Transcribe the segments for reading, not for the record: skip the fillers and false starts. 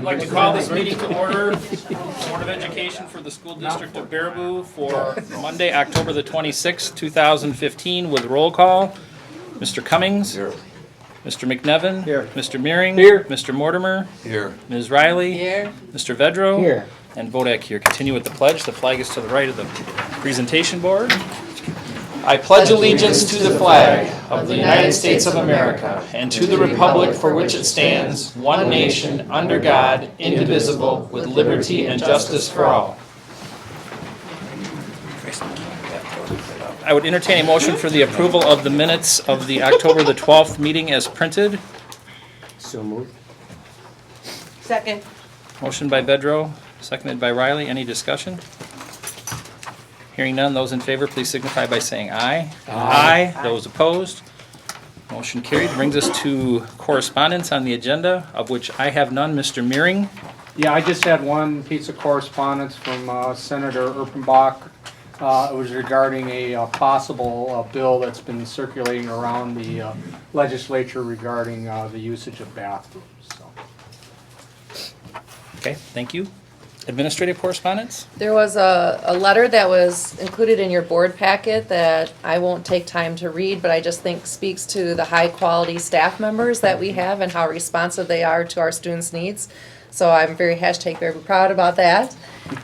I'd like to call this meeting to order. Board of Education for the School District of Baraboo for Monday, October the 26th, 2015, with roll call. Mr. Cummings. Here. Mr. McNevin. Here. Mr. Meering. Here. Mr. Mortimer. Here. Ms. Riley. Here. Mr. Vedro. Here. And Vodak here. Continue with the pledge. The flag is to the right of the presentation board. I pledge allegiance to the flag of the United States of America and to the republic for which it stands, one nation, under God, indivisible, with liberty and justice for all. I would entertain a motion for the approval of the minutes of the October the 12th meeting as printed. So moved. Second. Motion by Vedro, seconded by Riley. Any discussion? Hearing none, those in favor, please signify by saying aye. Aye. Those opposed? Motion carried. Brings us to correspondence on the agenda, of which I have none. Mr. Meering. Yeah, I just had one piece of correspondence from Senator Erpenbach. It was regarding a possible bill that's been circulating around the legislature regarding the usage of bathrooms. So. Okay, thank you. Administrative correspondence? There was a letter that was included in your board packet that I won't take time to read, but I just think speaks to the high-quality staff members that we have and how responsive they are to our students' needs. So I'm very proud about that.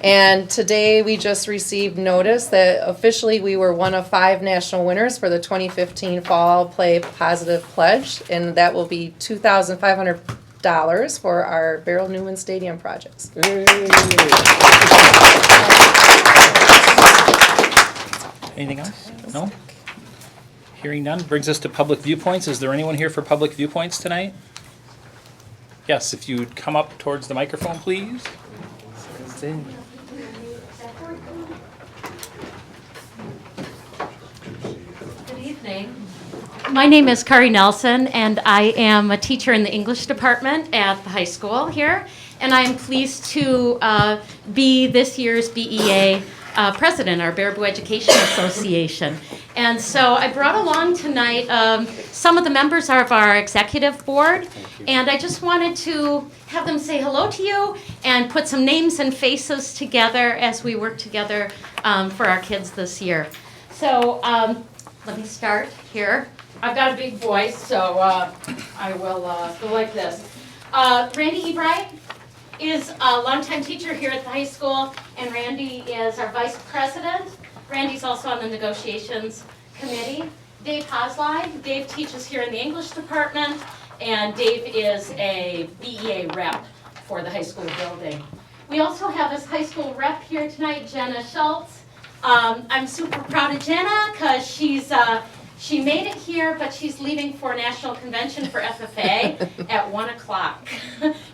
And today we just received notice that officially we were one of 5 national winners for the 2015 Fall Play Positive Pledge, and that will be $2,500 for our Beryl Newman Stadium projects. Anything else? No? Hearing none, brings us to public viewpoints. Is there anyone here for public viewpoints tonight? Yes, if you'd come up towards the microphone, please. Good evening. My name is Kari Nelson, and I am a teacher in the English department at the high school here. And I'm pleased to be this year's BEA president, our Baraboo Education Association. And so I brought along tonight some of the members of our executive board, and I just wanted to have them say hello to you and put some names and faces together as we work together for our kids this year. So let me start here. I've got a big voice, so I will go like this. Randy Ebright is a longtime teacher here at the high school, and Randy is our vice president. Randy's also on the negotiations committee. Dave Hosley. Dave teaches here in the English department, and Dave is a BEA rep for the high school building. We also have this high school rep here tonight, Jenna Schultz. I'm super proud of Jenna because she made it here, but she's leaving for National Convention for FFA at 1 o'clock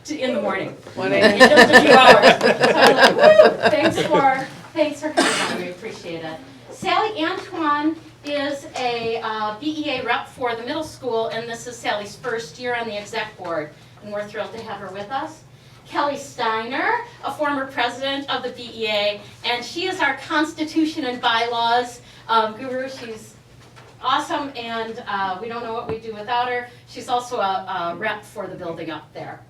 in the morning. 1 a.m. In just a few hours. So I'm like, woo! Thanks for coming on. We appreciate it. Sally Antoine is a BEA rep for the middle school, and this is Sally's first year on the exec board, and we're thrilled to have her with us. Kelly Steiner, a former president of the BEA, and she is our Constitution and Bylaws guru. She's awesome, and we don't know what we'd do without her. She's also a rep for the building up there.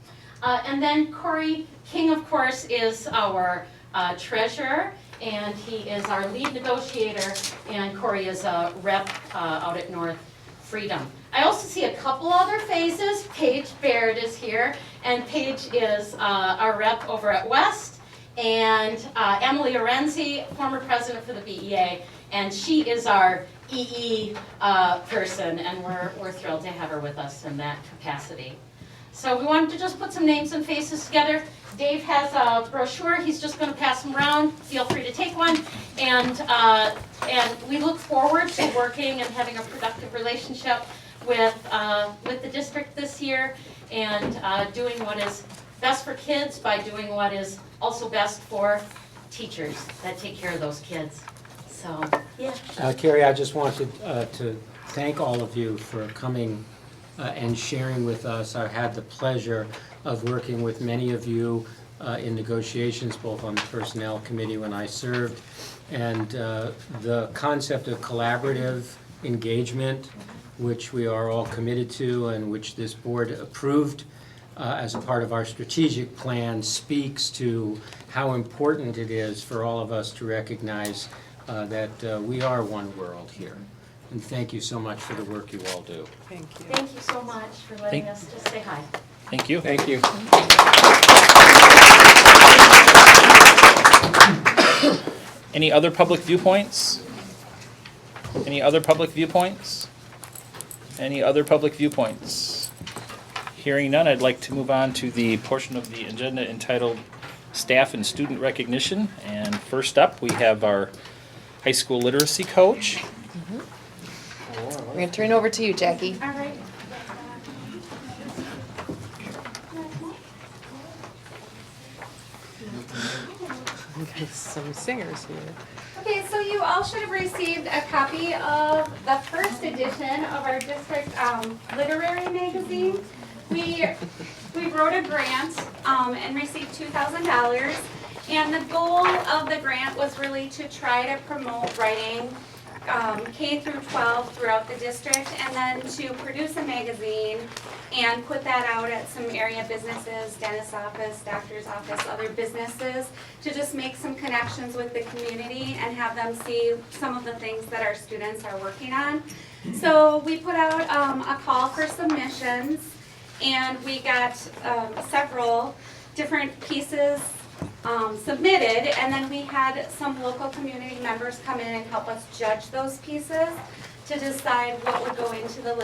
And then Corey King, of course, is our treasurer, and he is our lead negotiator, and Corey is a rep out at North Freedom. I also see a couple other faces. Paige Baird is here, and Paige is our rep over at West, and Emily Orenzi, former president for the BEA, and she is our EE person, and we're thrilled to have her with us in that capacity. So we wanted to just put some names and faces together. Dave has a brochure. He's just going to pass them around. Feel free to take one. And we look forward to working and having a productive relationship with the district this year, and doing what is best for kids by doing what is also best for teachers that take care of those kids. So, yeah. Carrie, I just wanted to thank all of you for coming and sharing with us. I had the pleasure of working with many of you in negotiations, both on the personnel committee when I served, and the concept of collaborative engagement, which we are all committed to and which this board approved as a part of our strategic plan speaks to how important it is for all of us to recognize that we are one world here. And thank you so much for the work you all do. Thank you. Thank you so much for letting us just say hi. Thank you. Thank you. Any other public viewpoints? Any other public viewpoints? Any other public viewpoints? Hearing none, I'd like to move on to the portion of the agenda entitled Staff and Student Recognition. And first up, we have our high school literacy coach. We're gonna turn it over to you, Jackie. All right. We got some singers here. Okay, so you all should have received a copy of the first edition of our district literary magazine. We wrote a grant and received $2,000. And the goal of the grant was really to try to promote writing K through 12 throughout the district, and then to produce a magazine and put that out at some area businesses, dentist's office, doctor's office, other businesses, to just make some connections with the community and have them see some of the things that our students are working on. So we put out a call for submissions, and we got several different pieces submitted, and then we had some local community members come in and help us judge those pieces to decide what would go into the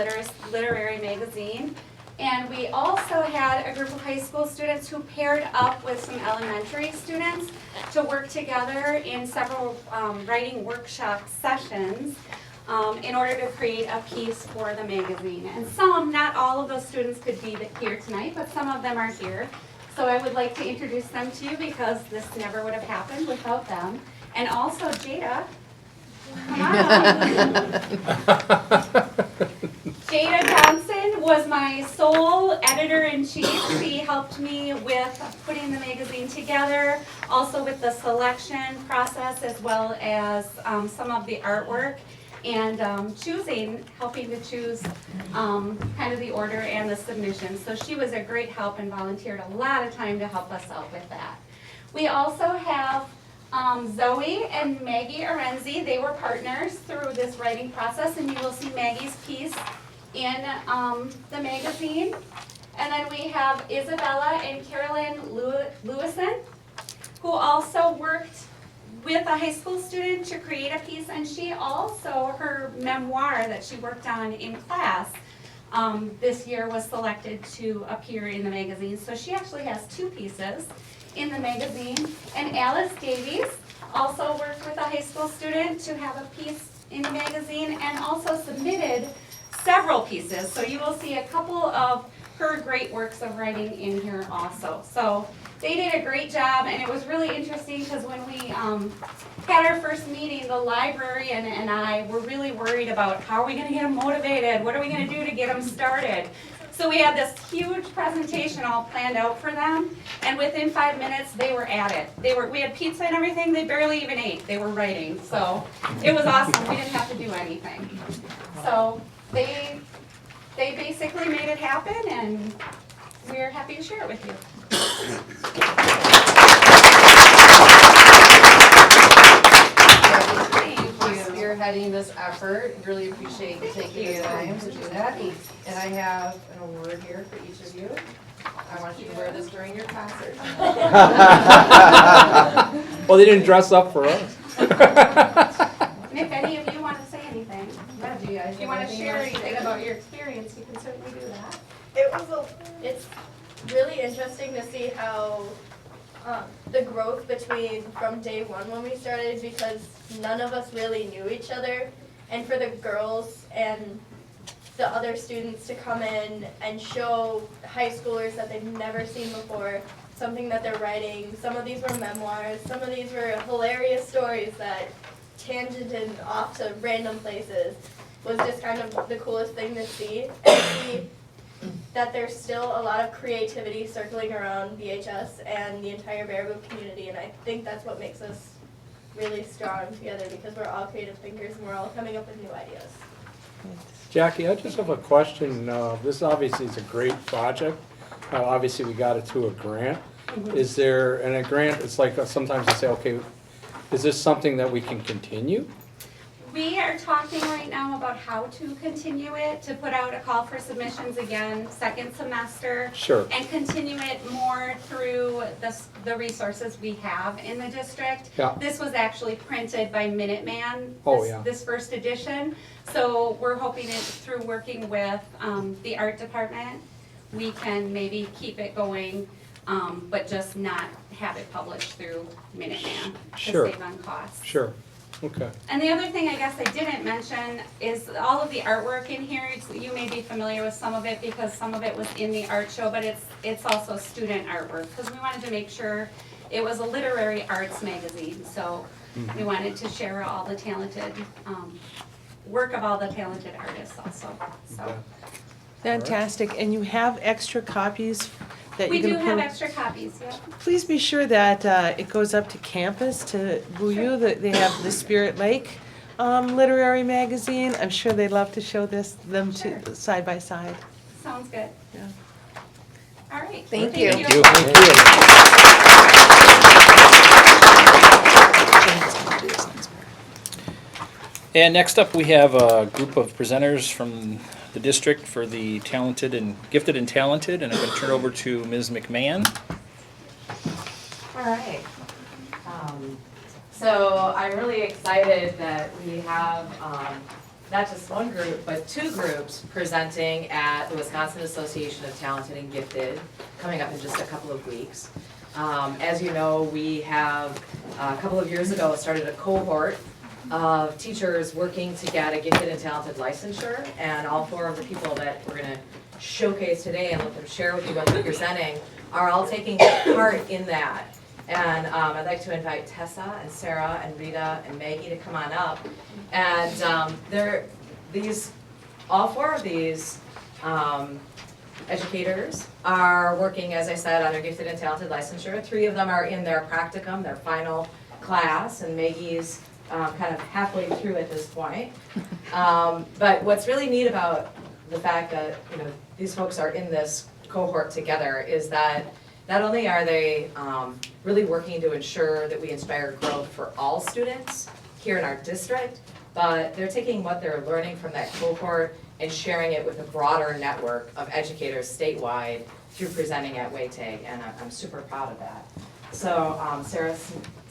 literary magazine. And we also had a group of high school students who paired up with some elementary students to work together in several writing workshop sessions in order to create a piece for the magazine. And some, not all of those students could be here tonight, but some of them are here. So I would like to introduce them to you because this never would have happened without them. And also Jada, come on. Jada Johnson was my sole editor-in-chief. She helped me with putting the magazine together, also with the selection process as well as some of the artwork and helping to choose kind of the order and the submission. So she was a great help and volunteered a lot of time to help us out with that. We also have Zoe and Maggie Arenzi. They were partners through this writing process, and you will see Maggie's piece in the magazine. And then we have Isabella and Carolyn Lewison, who also worked with a high school student to create a piece, and she also, her memoir that she worked on in class this year was selected to appear in the magazine. So she actually has two pieces in the magazine. And Alice Davies also worked with a high school student to have a piece in the magazine and also submitted several pieces. So you will see a couple of her great works of writing in here also. So they did a great job, and it was really interesting because when we had our first meeting, the librarian and I were really worried about how are we going to get them motivated, what are we going to do to get them started. So we had this huge presentation all planned out for them, and within 5 minutes they were at it. We had pizza and everything, they barely even ate, they were writing. So it was awesome, we didn't have to do anything. So they basically made it happen, and we're happy to share it with you. Spearheading this effort, really appreciate you taking the time to do that. And I have an award here for each of you. I want you to wear this during your concert. Well, they didn't dress up for us. And if any of you want to say anything, if you want to share anything about your experience, you can certainly do that. It's really interesting to see how the growth from day one when we started, because none of us really knew each other, and for the girls and the other students to come in and show high schoolers that they've never seen before something that they're writing. Some of these were memoirs, some of these were hilarious stories that tangented off to random places, was just kind of the coolest thing to see. And see that there's still a lot of creativity circling around BHS and the entire Baraboo community, and I think that's what makes us really strong together, because we're all creative thinkers and we're all coming up with new ideas. Jackie, I just have a question. This obviously is a great project, obviously we got it through a grant. Is there, and a grant, it's like sometimes they say, okay, is this something that we can continue? We are talking right now about how to continue it, to put out a call for submissions again, second semester. Sure. And continue it more through the resources we have in the district. Yeah. This was actually printed by Minuteman, Oh, yeah. this first edition. So we're hoping it, through working with the art department, we can maybe keep it going, but just not have it published through Minuteman Sure. to save on costs. Sure, okay. And the other thing I guess I didn't mention is all of the artwork in here. You may be familiar with some of it because some of it was in the art show, but it's also student artwork because we wanted to make sure it was a literary arts magazine. So we wanted to share all the talented work of all the talented artists also. So Fantastic, and you have extra copies that we you do can have put. extra copies. Yeah. Please be sure that it goes up to campus to Buyu, that they have the Spirit Lake literary magazine. I'm sure they'd love to show them Sure. to side by side. Sounds good. Yeah. All right. Thank you. Thank you. And next up, we have a group of presenters from the district for the talented and gifted and talented, and I'm going to turn over to Ms. McMahon. All right. So I'm really excited that we have not just one group, but two groups presenting at the Wisconsin Association of Talented and Gifted coming up in just a couple of weeks. As you know, we have a couple of years ago started a cohort of teachers working to get a gifted and talented licensure, and all four of the people that we're going to showcase today and let them share with you what they're presenting are all taking part in that. And I'd like to invite Tessa and Sarah and Rita and Maggie to come on up. And all four of these educators are working, as I said, on their gifted and talented licensure. 3 of them are in their practicum, their final class, and Maggie's kind of halfway through at this point. But what's really neat about the fact that these folks are in this cohort together is that not only are they really working to ensure that we inspire growth for all students here in our district, but they're taking what they're learning from that cohort and sharing it with a broader network of educators statewide through presenting at WATEG, and I'm super proud of that. So Sarah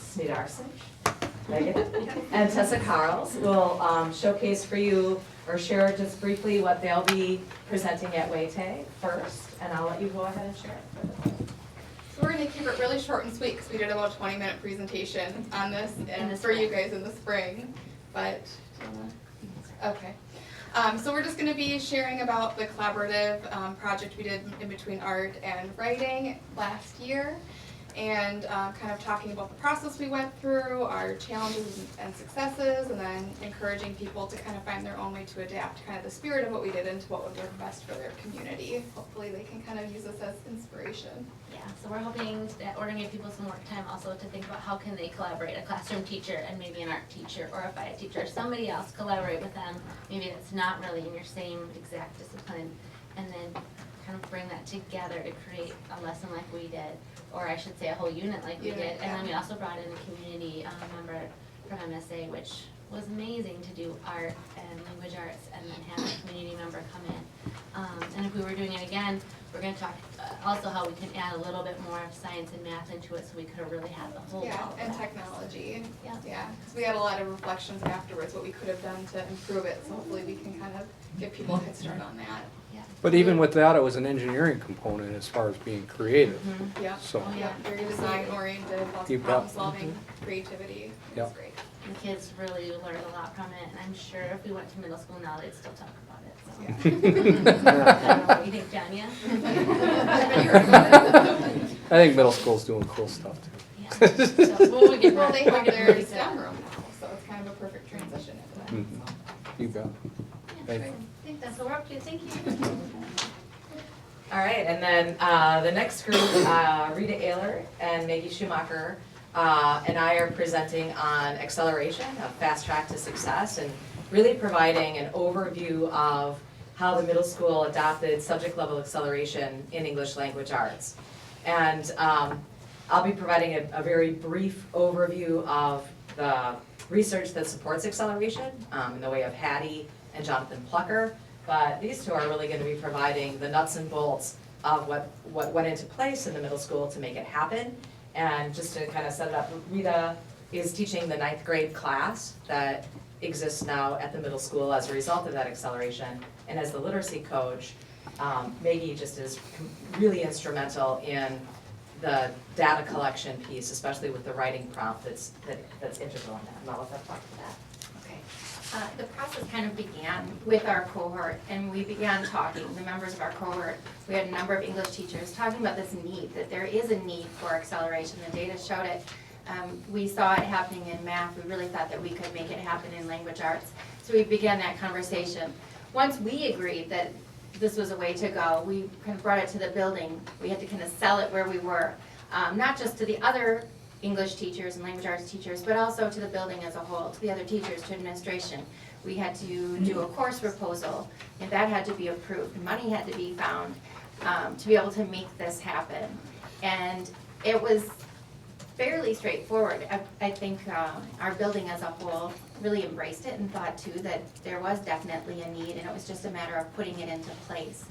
Smidarsic, Megan, and Tessa Carls will showcase for you or share just briefly what they'll be presenting at WATEG first, and I'll let you go ahead and share it. So we're going to keep it really short and sweet because we did about a 20-minute presentation on this and for you guys in the spring. But, okay. So we're just going to be sharing about the collaborative project we did in between art and writing last year, and kind of talking about the process we went through, our challenges and successes, and then encouraging people to kind of find their own way to adapt kind of the spirit of what we did into what would work best for their community. Hopefully they can kind of use this as inspiration. Yeah, so we're hoping that we're gonna give people some work time also to think about how can they collaborate, a classroom teacher and maybe an art teacher or a bio teacher, somebody else collaborate with them, maybe that's not really in your same exact discipline, and then kind of bring that together to create a lesson like we did, or I should say a whole unit like we did. And then we also brought in a community member from MSA, which was amazing to do art and language arts and then have a community member come in. And if we were doing it again, we're going to talk also how we can add a little bit more of science and math into it so we could have really had the whole Yeah, ball of and that. technology. Yeah. Yeah, because we had a lot of reflections afterwards, what we could have done to improve it, so hopefully we can kind of give people a head start on that. Yeah. But even with that, it was an engineering component as far as being creative, Yeah. so. Oh, Yeah, very design oriented, lots You of bet. problem solving, creativity. It was Yep. great. And the kids really learned a lot from it, and I'm sure if we went to middle school now, they'd still talk about it. So. Yeah. I don't know what you think, John, yeah? I think middle school's doing cool stuff too. Yeah. So, well, we get Well, they we'll have get their ready for STEM that. room now, so it's kind of a perfect transition into that. Mhm. You bet. Yeah, Thank great. you. I think that's what we're up to, thank you. All right, and then the next group, Rita Ehler and Maggie Schumacher and I are presenting on acceleration, a fast track to success, and really providing an overview of how the middle school adopted subject level acceleration in English language arts. And I'll be providing a very brief overview of the research that supports acceleration in the way of Hattie and Jonathan Plucker. But these two are really going to be providing the nuts and bolts of what went into place in the middle school to make it happen. And just to kind of set it up, Rita is teaching the 9th grade class that exists now at the middle school as a result of that acceleration. And as the literacy coach, Maggie just is really instrumental in the data collection piece, especially with the writing prompt that's integral in that. And I'll let them talk to that. Okay. The process kind of began with our cohort, and we began talking, the members of our cohort. We had a number of English teachers talking about this need, that there is a need for acceleration. The data showed it. We saw it happening in math. We really thought that we could make it happen in language arts. So we began that conversation. Once we agreed that this was a way to go, we kind of brought it to the building. We had to kind of sell it where we were, not just to the other English teachers and language arts teachers, but also to the building as a whole, to the other teachers, to administration. We had to do a course proposal, and that had to be approved. Money had to be found to be able to make this happen. And it was fairly straightforward. I think our building as a whole really embraced it and thought too that there was definitely a need, and it was just a matter of putting it into place.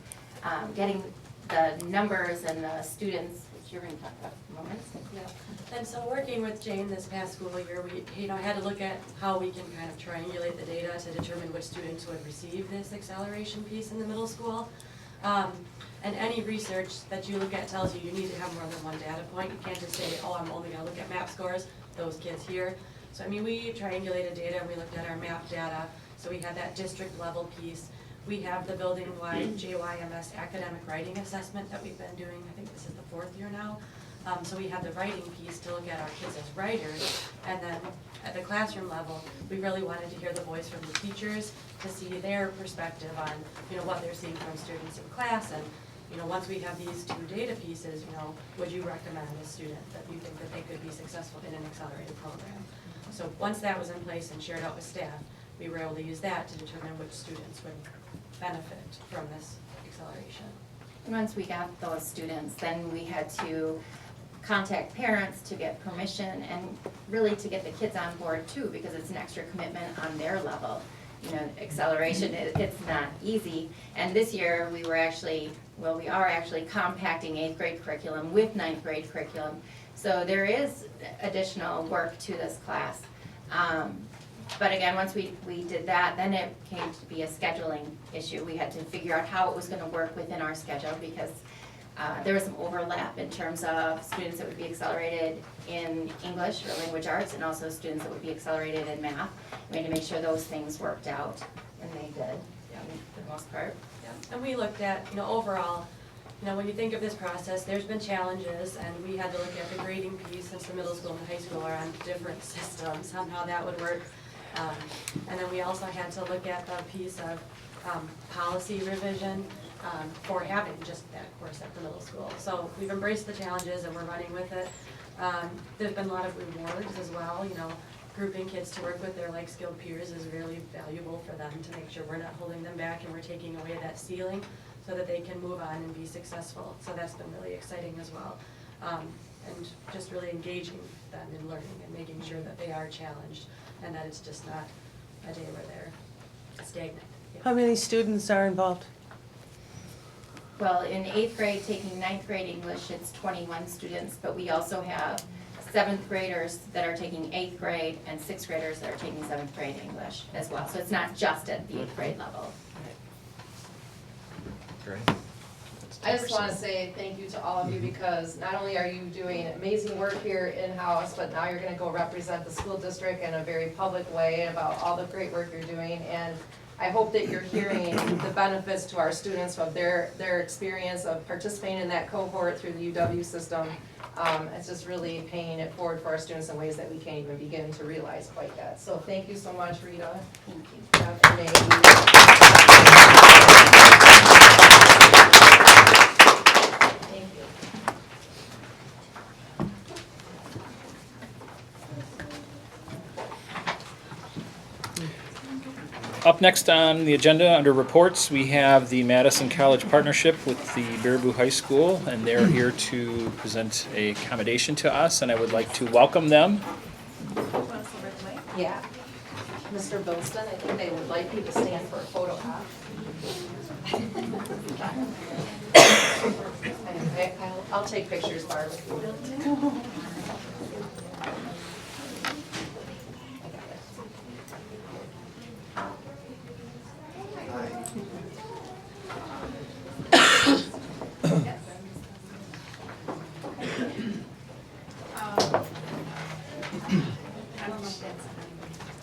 Getting the numbers and the students, which you're going to talk about in a moment. Yeah. And so working with Jane this past school year, we had to look at how we can kind of triangulate the data to determine which students would receive this acceleration piece in the middle school. And any research that you look at tells you need to have more than one data point. You can't just say, oh, I'm only going to look at MAP scores, those kids here. So I mean, we triangulated data and we looked at our MAP data. So we had that district level piece. We have the building-wide JYMS academic writing assessment that we've been doing. I think this is the 4th year now. So we have the writing piece to look at our kids as writers. And then at the classroom level, we really wanted to hear the voice from the teachers to see their perspective on, what they're seeing from students in class. And, once we have these 2 data pieces, would you recommend a student that you think that they could be successful in an accelerated program? So once that was in place and shared out with staff, we were able to use that to determine which students would benefit from this acceleration. And once we got those students, then we had to contact parents to get permission and really to get the kids on board too, because it's an extra commitment on their level. Acceleration, it's not easy. And this year we are actually compacting 8th grade curriculum with 9th grade curriculum. So there is additional work to this class. But again, once we did that, then it came to be a scheduling issue. We had to figure out how it was going to work within our schedule because there was some overlap in terms of students that would be accelerated in English or language arts and also students that would be accelerated in math. We had to make sure those things worked out, and they did, for the most part. Yeah. And we looked at, overall, when you think of this process, there's been challenges, and we had to look at the grading piece since the middle school and the high school are on different systems, on how that would work. And then we also had to look at the piece of policy revision for having just that course at the middle school. So we've embraced the challenges and we're running with it. There's been a lot of rewards as well. Grouping kids to work with their like-skilled peers is really valuable for them to make sure we're not holding them back and we're taking away that ceiling so that they can move on and be successful. So that's been really exciting as well. And just really engaging them in learning and making sure that they are challenged and that it's just not a day where they're stagnant. Yeah. How many students are involved? Well, in 8th grade, taking 9th grade English, it's 21 students, but we also have 7th graders that are taking 8th grade and 6th graders that are taking 7th grade English as well. So it's not just at the 8th grade level. Great. I just want to say thank you to all of you because not only are you doing amazing work here in-house, but now you're going to go represent the school district in a very public way about all the great work you're doing. And I hope that you're hearing the benefits to our students of their experience of participating in that cohort through the UW system. It's just really paying it forward for our students in ways that we can't even begin to realize quite yet. So thank you so much, Rita. Thank you. Dr. May. Up next on the agenda, under reports, we have the Madison College Partnership with the Baraboo High School, and they're here to present a accommodation to us, and I would like to welcome them. Yeah. Mr. Bilston, I think they would like you to stand for a photo op. I'll take pictures, Barb, if you want.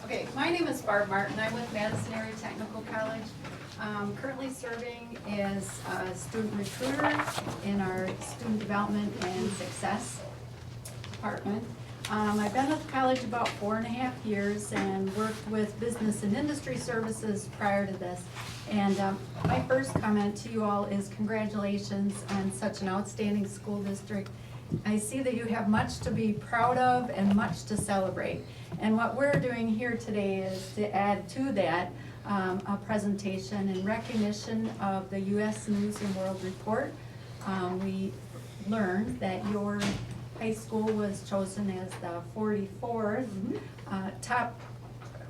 Okay, my name is Barb Martin. I'm with Madison Area Technical College. Currently serving as a student recruiter in our student development and success department. I've been at the college about 4.5 years and worked with business and industry services prior to this. And my first comment to you all is congratulations on such an outstanding school district. I see that you have much to be proud of and much to celebrate. And what we're doing here today is to add to that a presentation in recognition of the U.S. News and World Report. We learned that your high school was chosen as the 44th top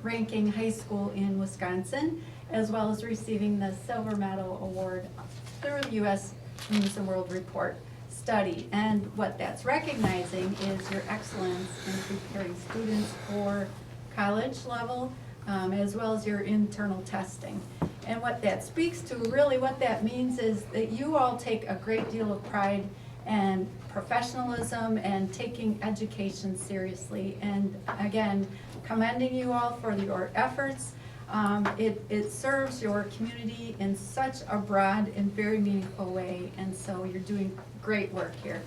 ranking high school in Wisconsin, as well as receiving the Silver Medal Award through the U.S. News and World Report study. And what that's recognizing is your excellence in preparing students for college level, as well as your internal testing. And what that speaks to, really what that means is that you all take a great deal of pride and professionalism and taking education seriously. And again, commending you all for your efforts. It serves your community in such a broad and very meaningful way, and so you're doing great work here.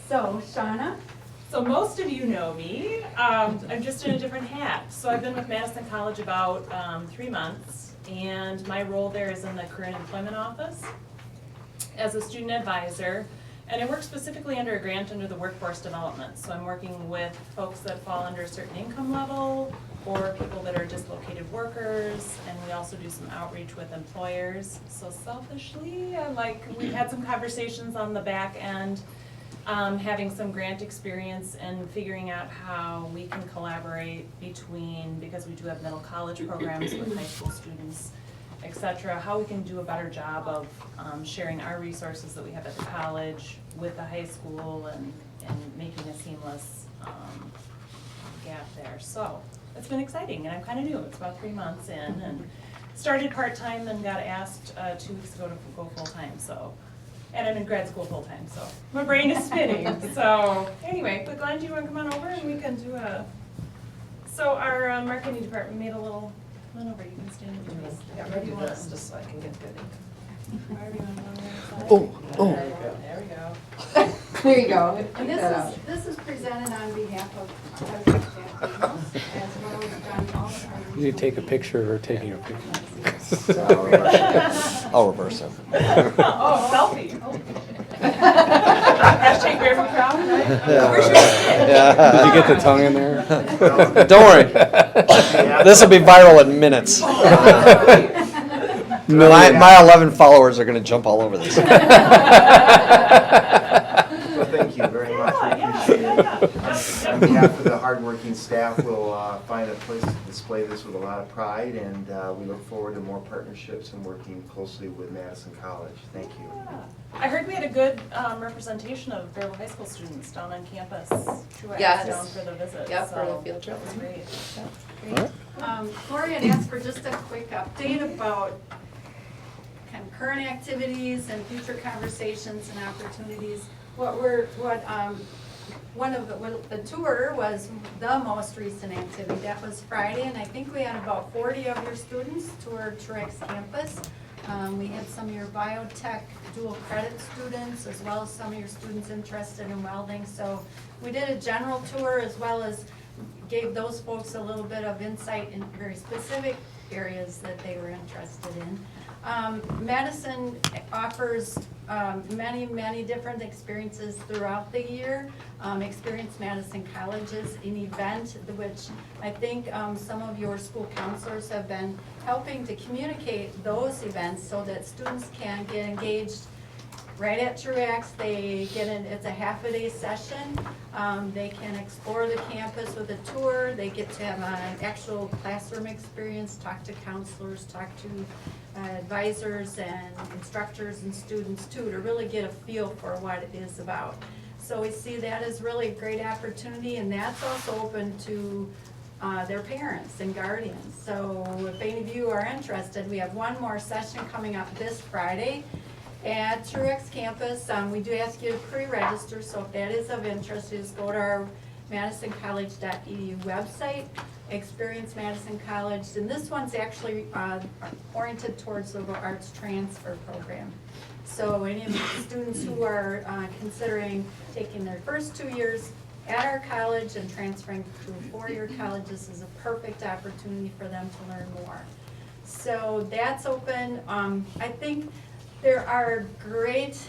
So, Shauna? So most of you know me. I'm just in a different hat. So I've been with Madison College about 3 months, and my role there is in the Current Employment Office as a student advisor. And I work specifically under a grant under the workforce development. So I'm working with folks that fall under a certain income level or people that are dislocated workers, and we also do some outreach with employers. So selfishly, we've had some conversations on the back end, having some grant experience and figuring out how we can collaborate between, because we do have middle college programs with high school students, etc., how we can do a better job of sharing our resources that we have at the college with the high school and making a seamless gap there. So it's been exciting, and I'm kind of new. It's about 3 months in, and started part-time and got asked 2 weeks ago to go full-time. So, and I'm in grad school full-time, so my brain is spinning. So anyway, but Glenn, do you want to come on over and we can do a, so our marketing department made a little, come on over, you can stand between us. Yeah, ready to this, just so I can get good. There we go. There you go. And this is presented on behalf of President Jack Daniels, as well as John Paul. You need to take a picture of her taking a picture. I'll reverse it. Oh, selfie. Hashtag Barefoot Crown, right? Yeah. Did you get the tongue in there? Don't worry. This will be viral in minutes. My 11 followers are going to jump all over this. Well, thank you very much. We appreciate it. On behalf of the hardworking staff, we'll find a place to display this with a lot of pride, and we look forward to more partnerships and working closely with Madison College. Thank you. I heard we had a good representation of Baraboo High School students down on campus. Yes. Down for the visit. Yeah, so for the field trip. That was great. Great. Lori had asked for just a quick update about kind of current activities and future conversations and opportunities. The tour was the most recent activity. That was Friday, and I think we had about 40 of your students tour Truex campus. We had some of your biotech dual credit students, as well as some of your students interested in welding. So we did a general tour, as well as gave those folks a little bit of insight in very specific areas that they were interested in. Madison offers many different experiences throughout the year. Experience Madison College is an event which I think some of your school counselors have been helping to communicate those events so that students can get engaged right at Truax. They get in, it's a half-a-day session. They can explore the campus with a tour. They get to have an actual classroom experience, talk to counselors, talk to advisors and instructors and students too, to really get a feel for what it is about. So we see that as really a great opportunity, and that's also open to their parents and guardians. So if any of you are interested, we have one more session coming up this Friday at Truax campus. We do ask you to pre-register, so if that is of interest, just go to our madisoncollege.edu website, Experience Madison College, and this one's actually oriented towards the liberal arts transfer program. So any of the students who are considering taking their first 2 years at our college and transferring to a four-year college, this is a perfect opportunity for them to learn more. So that's open. I think there are great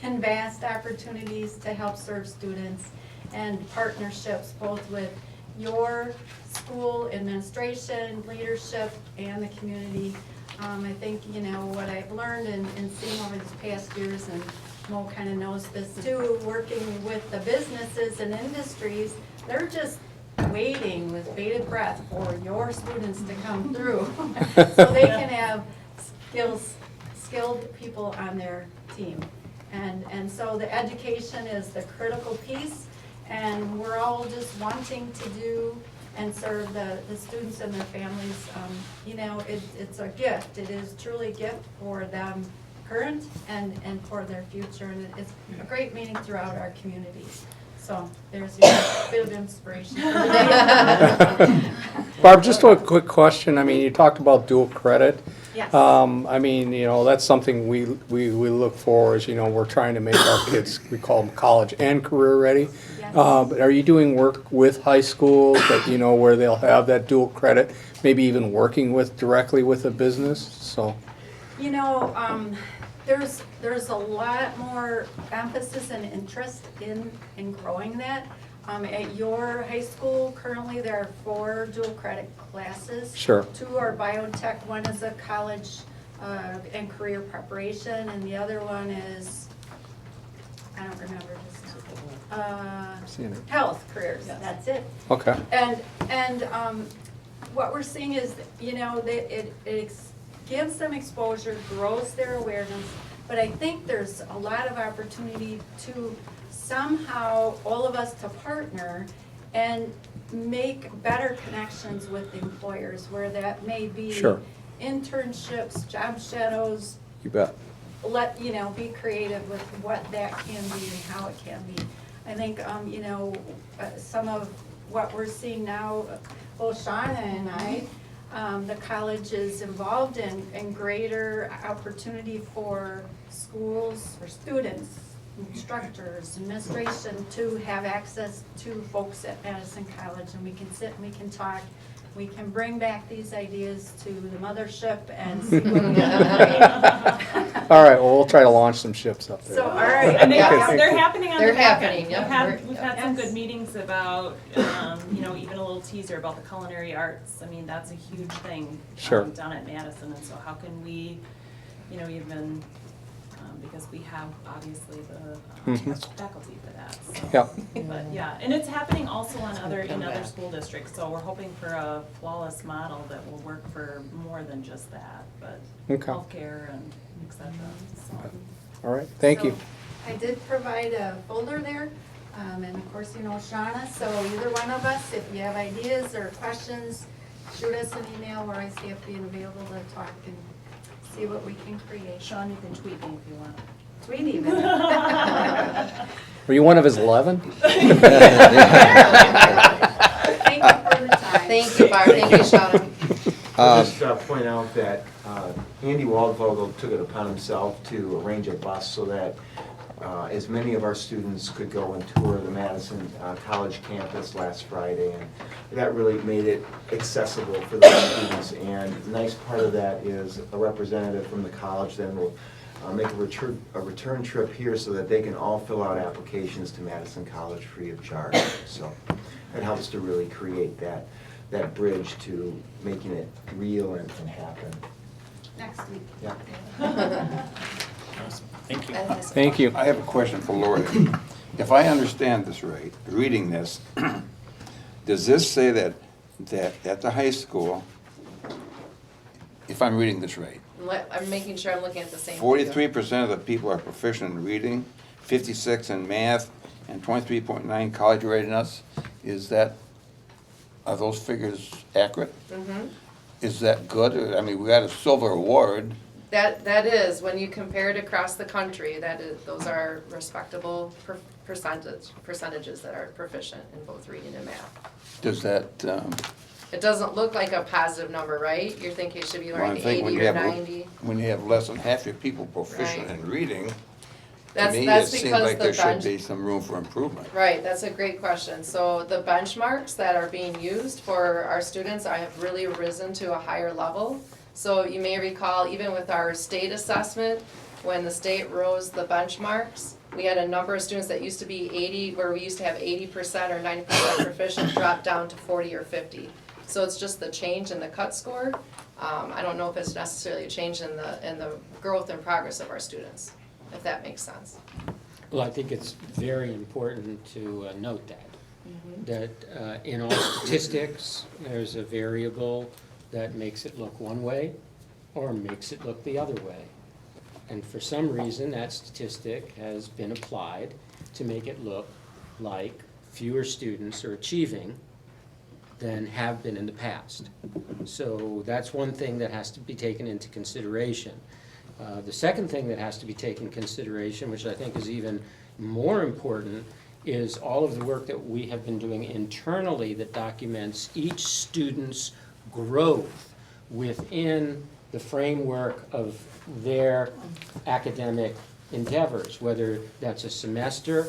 and vast opportunities to help serve students and partnerships both with your school administration, leadership, and the community. I think, you know, what I've learned and seen over these past years, and Mo kind of knows this too, working with the businesses and industries, they're just waiting with bated breath for your students to come through so they can have skilled people on their team. And so the education is the critical piece, and we're all just wanting to do and serve the students and their families. You know, it's a gift. It is truly a gift for them current and for their future, and it's a great meeting throughout our communities. So there's a bit of inspiration. Barb, just a quick question. I mean, you talked about dual credit. Yes. I mean, you know, that's something we look for is, you know, we're trying to make our kids, we call them college and career ready. Yes. But are you doing work with high schools that, you know, where they'll have that dual credit, maybe even working with directly with a business? So. You know, there's a lot more emphasis and interest in growing that. At your high school, currently there are 4 dual credit classes. Sure. 2 are biotech, one is a college and career preparation, and the other one is, I don't remember just now. Health careers, that's it. Okay. And what we're seeing is, you know, that it gives them exposure, grows their awareness, but I think there's a lot of opportunity to somehow, all of us to partner and make better connections with employers, where that may be Sure. internships, job shadows. You bet. Be creative with what that can be and how it can be. I think, you know, some of what we're seeing now, both Shauna and I, the college is involved in greater opportunity for schools, for students, instructors, administration to have access to folks at Madison College, and we can sit and we can talk. We can bring back these ideas to the mothership and see what we can. All right, well, we'll try to launch some ships up there. So, all right. And they're Okay. happening on They're the back happening, end. yep. We've had some good meetings about, you know, even a little teaser about the culinary arts. I mean, that's a huge thing Sure. down at Madison, and so how can we, you know, even, because we have obviously the faculty for that, so. Yeah. But yeah, and it's happening also in other school districts, so we're hoping for a flawless model that will work for more than just that, but Okay. healthcare and et cetera, so. All right, thank you. So, I did provide a folder there, and of course, you know Shauna, so either one of us, if you have ideas or questions, shoot us an email. We're ICF being available to talk and see what we can create. Sean, you can tweet me if you want. Tweet even. Were you one of his 11? Thank you for the time. Thank you, Barb, thank you, Shauna. I'll just point out that Andy Waldvogel took it upon himself to arrange a bus so that as many of our students could go and tour the Madison College campus last Friday, and that really made it accessible for those students. And the nice part of that is a representative from the college then will make a return trip here so that they can all fill out applications to Madison College free of charge. So it helps to really create that bridge to making it real and happen. Next week. Yeah. Thank you. Thank you. I have a question for Lori. If I understand this right, reading this, does this say that at the high school, if I'm reading this right, I'm making sure I'm looking at the same. 43% of the people are proficient in reading, 56 in math, and 23.9 college readiness? Are those figures accurate? Mm-hmm. Is that good? I mean, we got a silver award. That is, when you compare it across the country, those are respectable percentages that are proficient in both reading and math. Does that, It doesn't look like a positive number, right? You're thinking it should be well, I'm like thinking 80 or 90. when you have less than half your people proficient Right. in reading, to That's me, it because seems like the there should bench- be some room for improvement. Right, that's a great question. So the benchmarks that are being used for our students have really risen to a higher level. So you may recall, even with our state assessment, when the state rose the benchmarks, we had a number of students that used to be 80, where we used to have 80% or 90% proficient, drop down to 40 or 50. So it's just the change in the cut score. I don't know if it's necessarily a change in the growth and progress of our students, if that makes sense. Well, I think it's very important to note that in all statistics, there's a variable that makes it look one way or makes it look the other way. And for some reason, that statistic has been applied to make it look like fewer students are achieving than have been in the past. So that's one thing that has to be taken into consideration. The second thing that has to be taken into consideration, which I think is even more important, is all of the work that we have been doing internally that documents each student's growth within the framework of their academic endeavors, whether that's a semester,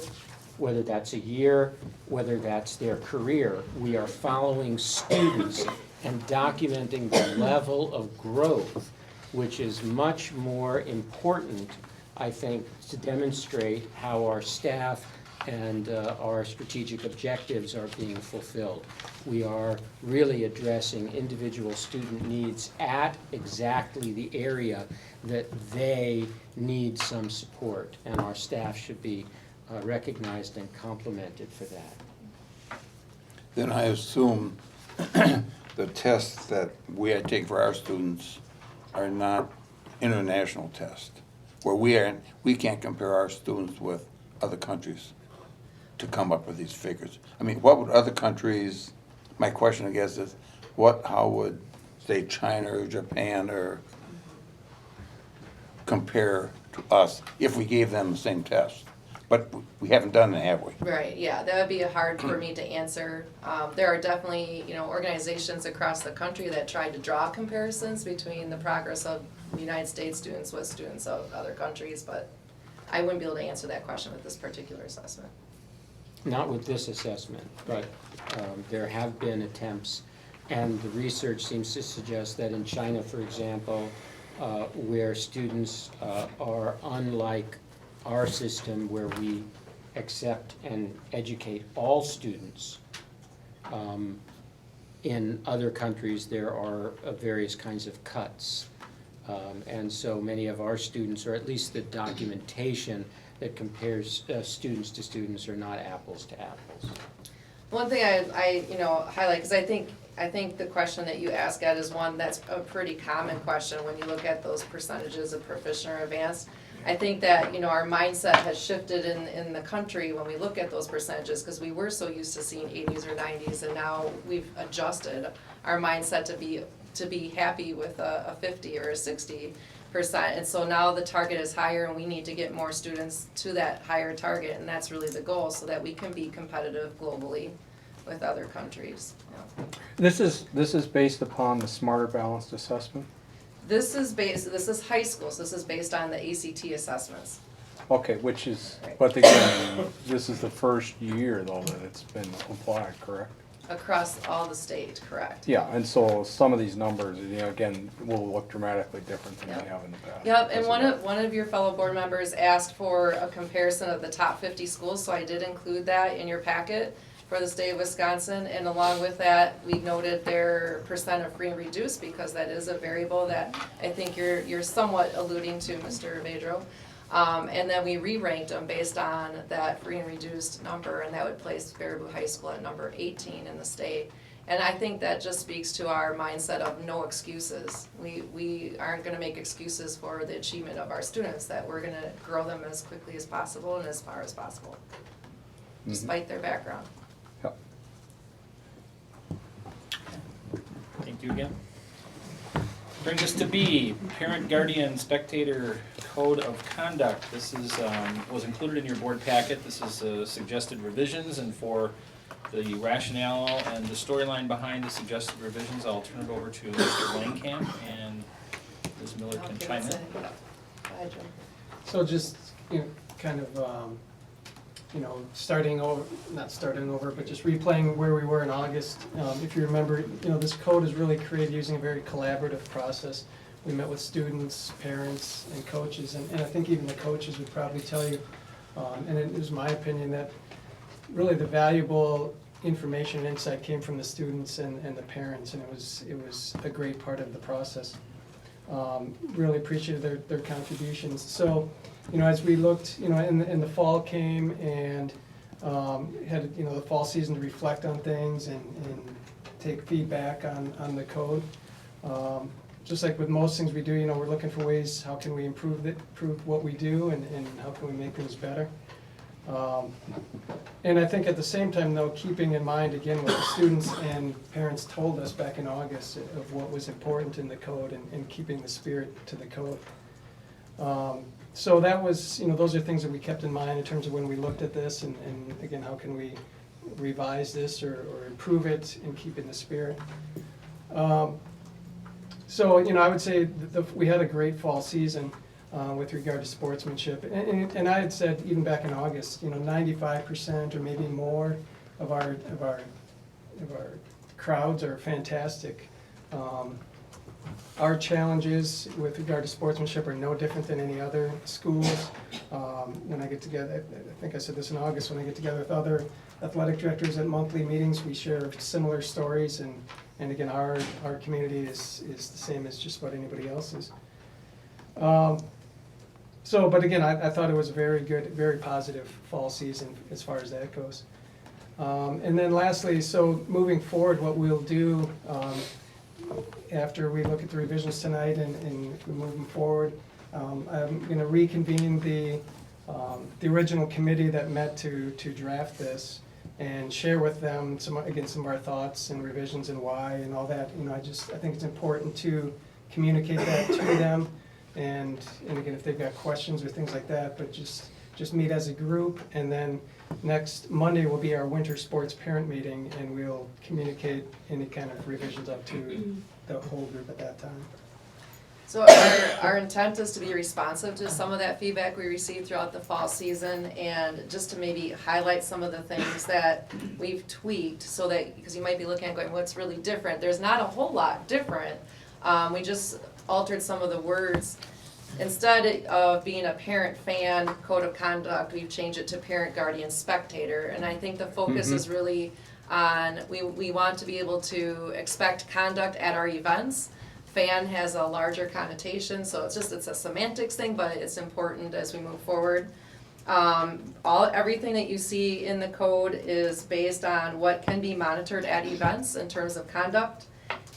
whether that's a year, whether that's their career. We are following students and documenting the level of growth, which is much more important, I think, to demonstrate how our staff and our strategic objectives are being fulfilled. We are really addressing individual student needs at exactly the area that they need some support, and our staff should be recognized and complimented for that. Then I assume the tests that we take for our students are not international tests, where we can't compare our students with other countries to come up with these figures. I mean, what would other countries, my question I guess is, how would, say, China or Japan or compare to us if we gave them the same test? But we haven't done that, have we? Right, yeah, that would be hard for me to answer. There are definitely, organizations across the country that tried to draw comparisons between the progress of United States students with students of other countries, but I wouldn't be able to answer that question with this particular assessment. Not with this assessment, but there have been attempts, and the research seems to suggest that in China, for example, where students are unlike our system where we accept and educate all students, in other countries there are various kinds of cuts. And so many of our students, or at least the documentation that compares students to students, are not apples to apples. One thing I highlight, because I think the question that you ask, Ed, is one that's a pretty common question when you look at those percentages of proficient or advanced. I think that, our mindset has shifted in the country when we look at those percentages, because we were so used to seeing 80s or 90s, and now we've adjusted our mindset to be happy with a 50 or a 60%. And so now the target is higher, and we need to get more students to that higher target, and that's really the goal, so that we can be competitive globally with other countries. Yeah. This is based upon the Smarter Balanced Assessment? This is high school, so this is based on the ACT assessments. Okay, but again, this is the first year though that it's been applied, correct? Across all the state, correct. Yeah, and so some of these numbers, again, will look dramatically different than they have in the past. Yep, and one of your fellow board members asked for a comparison of the top 50 schools, so I did include that in your packet for the state of Wisconsin, and along with that, we noted their percent of free and reduced, because that is a variable that I think you're somewhat alluding to, Mr. Vedro. And then we re-ranked them based on that free and reduced number, and that would place Baraboo High School at number 18 in the state. And I think that just speaks to our mindset of no excuses. We aren't gonna make excuses for the achievement of our students, that we're gonna grow them as quickly as possible and as far as possible, despite their background. Thank you again. Brings us to B, Parent, Guardian, Spectator Code of Conduct. This is, was included in your board packet. This is suggested revisions, and for the rationale and the storyline behind the suggested revisions, I'll turn it over to Mr. Langkamp, and Ms. Miller can chime in. Go ahead, Jim. So just, kind of, starting over, not starting over, but just replaying where we were in August. If you remember, this code is really created using a very collaborative process. We met with students, parents, and coaches, and I think even the coaches would probably tell you, and it was my opinion, that really the valuable information and insight came from the students and the parents, and it was a great part of the process. Really appreciated their contributions. So, as we looked, and the fall came, and had, the fall season to reflect on things and take feedback on the code. Just like with most things we do, we're looking for ways, how can we improve what we do, and how can we make things better. And I think at the same time, though, keeping in mind, again, what the students and parents told us back in August of what was important in the code, and keeping the spirit to the code. So that was, those are things that we kept in mind in terms of when we looked at this, and again, how can we revise this or improve it and keep in the spirit. So, I would say we had a great fall season with regard to sportsmanship. And I had said, even back in August, 95% or maybe more of our crowds are fantastic. Our challenges with regard to sportsmanship are no different than any other schools. When I get together, I think I said this in August, when I get together with other athletic directors at monthly meetings, we share similar stories, and again, our community is the same as just about anybody else's. But again, I thought it was a very good, very positive fall season as far as that goes. And then lastly, so moving forward, what we'll do after we look at the revisions tonight and moving forward, I'm going to reconvene the original committee that met to draft this, and share with them some of our thoughts and revisions and why and all that. I think it's important to communicate that to them, and again, if they've got questions or things like that, but just meet as a group, and then next Monday will be our winter sports parent meeting, and we'll communicate any kind of revisions up to the whole group at that time. So our intent is to be responsive to some of that feedback we received throughout the fall season, and just to maybe highlight some of the things that we've tweaked, so that, because you might be looking at going, what's really different? There's not a whole lot different. We just altered some of the words. Instead of being a parent fan code of conduct, we've changed it to parent, guardian, spectator. And I think the focus is really on, we want to be able to expect conduct at our events. Fan has a larger connotation, so it's a semantics thing, but it's important as we move forward. Everything that you see in the code is based on what can be monitored at events in terms of conduct.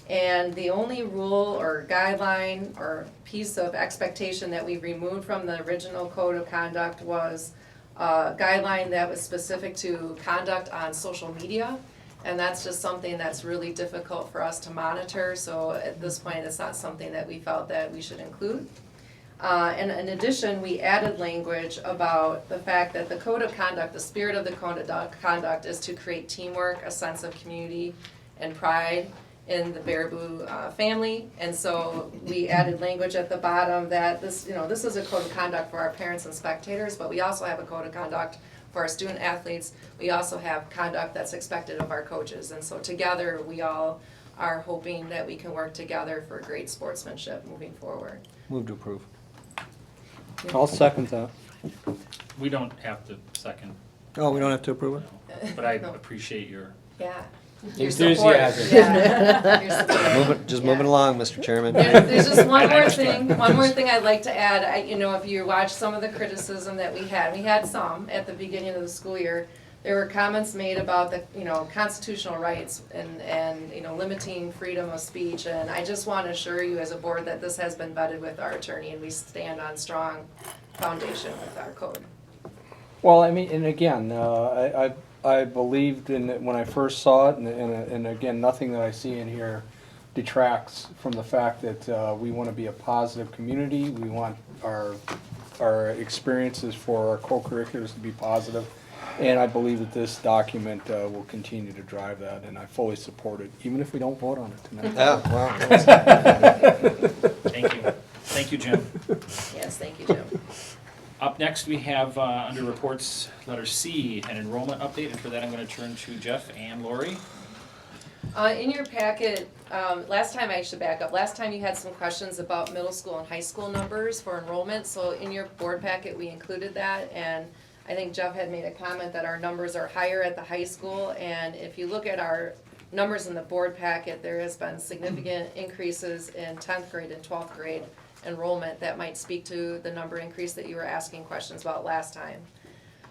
And the only rule or guideline or piece of expectation that we removed from the original code of conduct was a guideline that was specific to conduct on social media. And that's just something that's really difficult for us to monitor. So at this point, it's not something that we felt that we should include. And in addition, we added language about the fact that the code of conduct, the spirit of the code of conduct, is to create teamwork, a sense of community and pride in the Baraboo family. And so we added language at the bottom that this is a code of conduct for our parents and spectators, but we also have a code of conduct for for our student athletes, we also have conduct that's expected of our coaches. And so together, we all are hoping that we can work together for great sportsmanship moving forward. Move to approve. I'll second that. We don't have to second, Oh, we don't have to approve it? but I appreciate your, Yeah. Enthusiasm. Yeah. Your support. Just moving along, Mr. Chairman. There's just one more thing I'd like to add. If you watch some of the criticism that we had some at the beginning of the school year. There were comments made about the, constitutional rights and limiting freedom of speech. And I just want to assure you as a board that this has been vetted with our attorney and we stand on strong foundation with our code. Well, I mean, and again, I believed in it when I first saw it, and again, nothing that I see in here detracts from the fact that we want to be a positive community. We want our experiences for our co-curriculars to be positive, and I believe that this document will continue to drive that, and I fully support it, even if we don't vote on it tonight. Yeah, well. thank you. Thank you, Jim. Yes, thank you, Jim. Up next, we have, under reports, letter C, an enrollment update, and for that, I'm gonna turn to Jeff and Lori. In your packet, last time you had some questions about middle school and high school numbers for enrollment, so in your board packet, we included that, and I think Jeff had made a comment that our numbers are higher at the high school, and if you look at our numbers in the board packet, there has been significant increases in 10th grade and 12th grade enrollment that might speak to the number increase that you were asking questions about last time.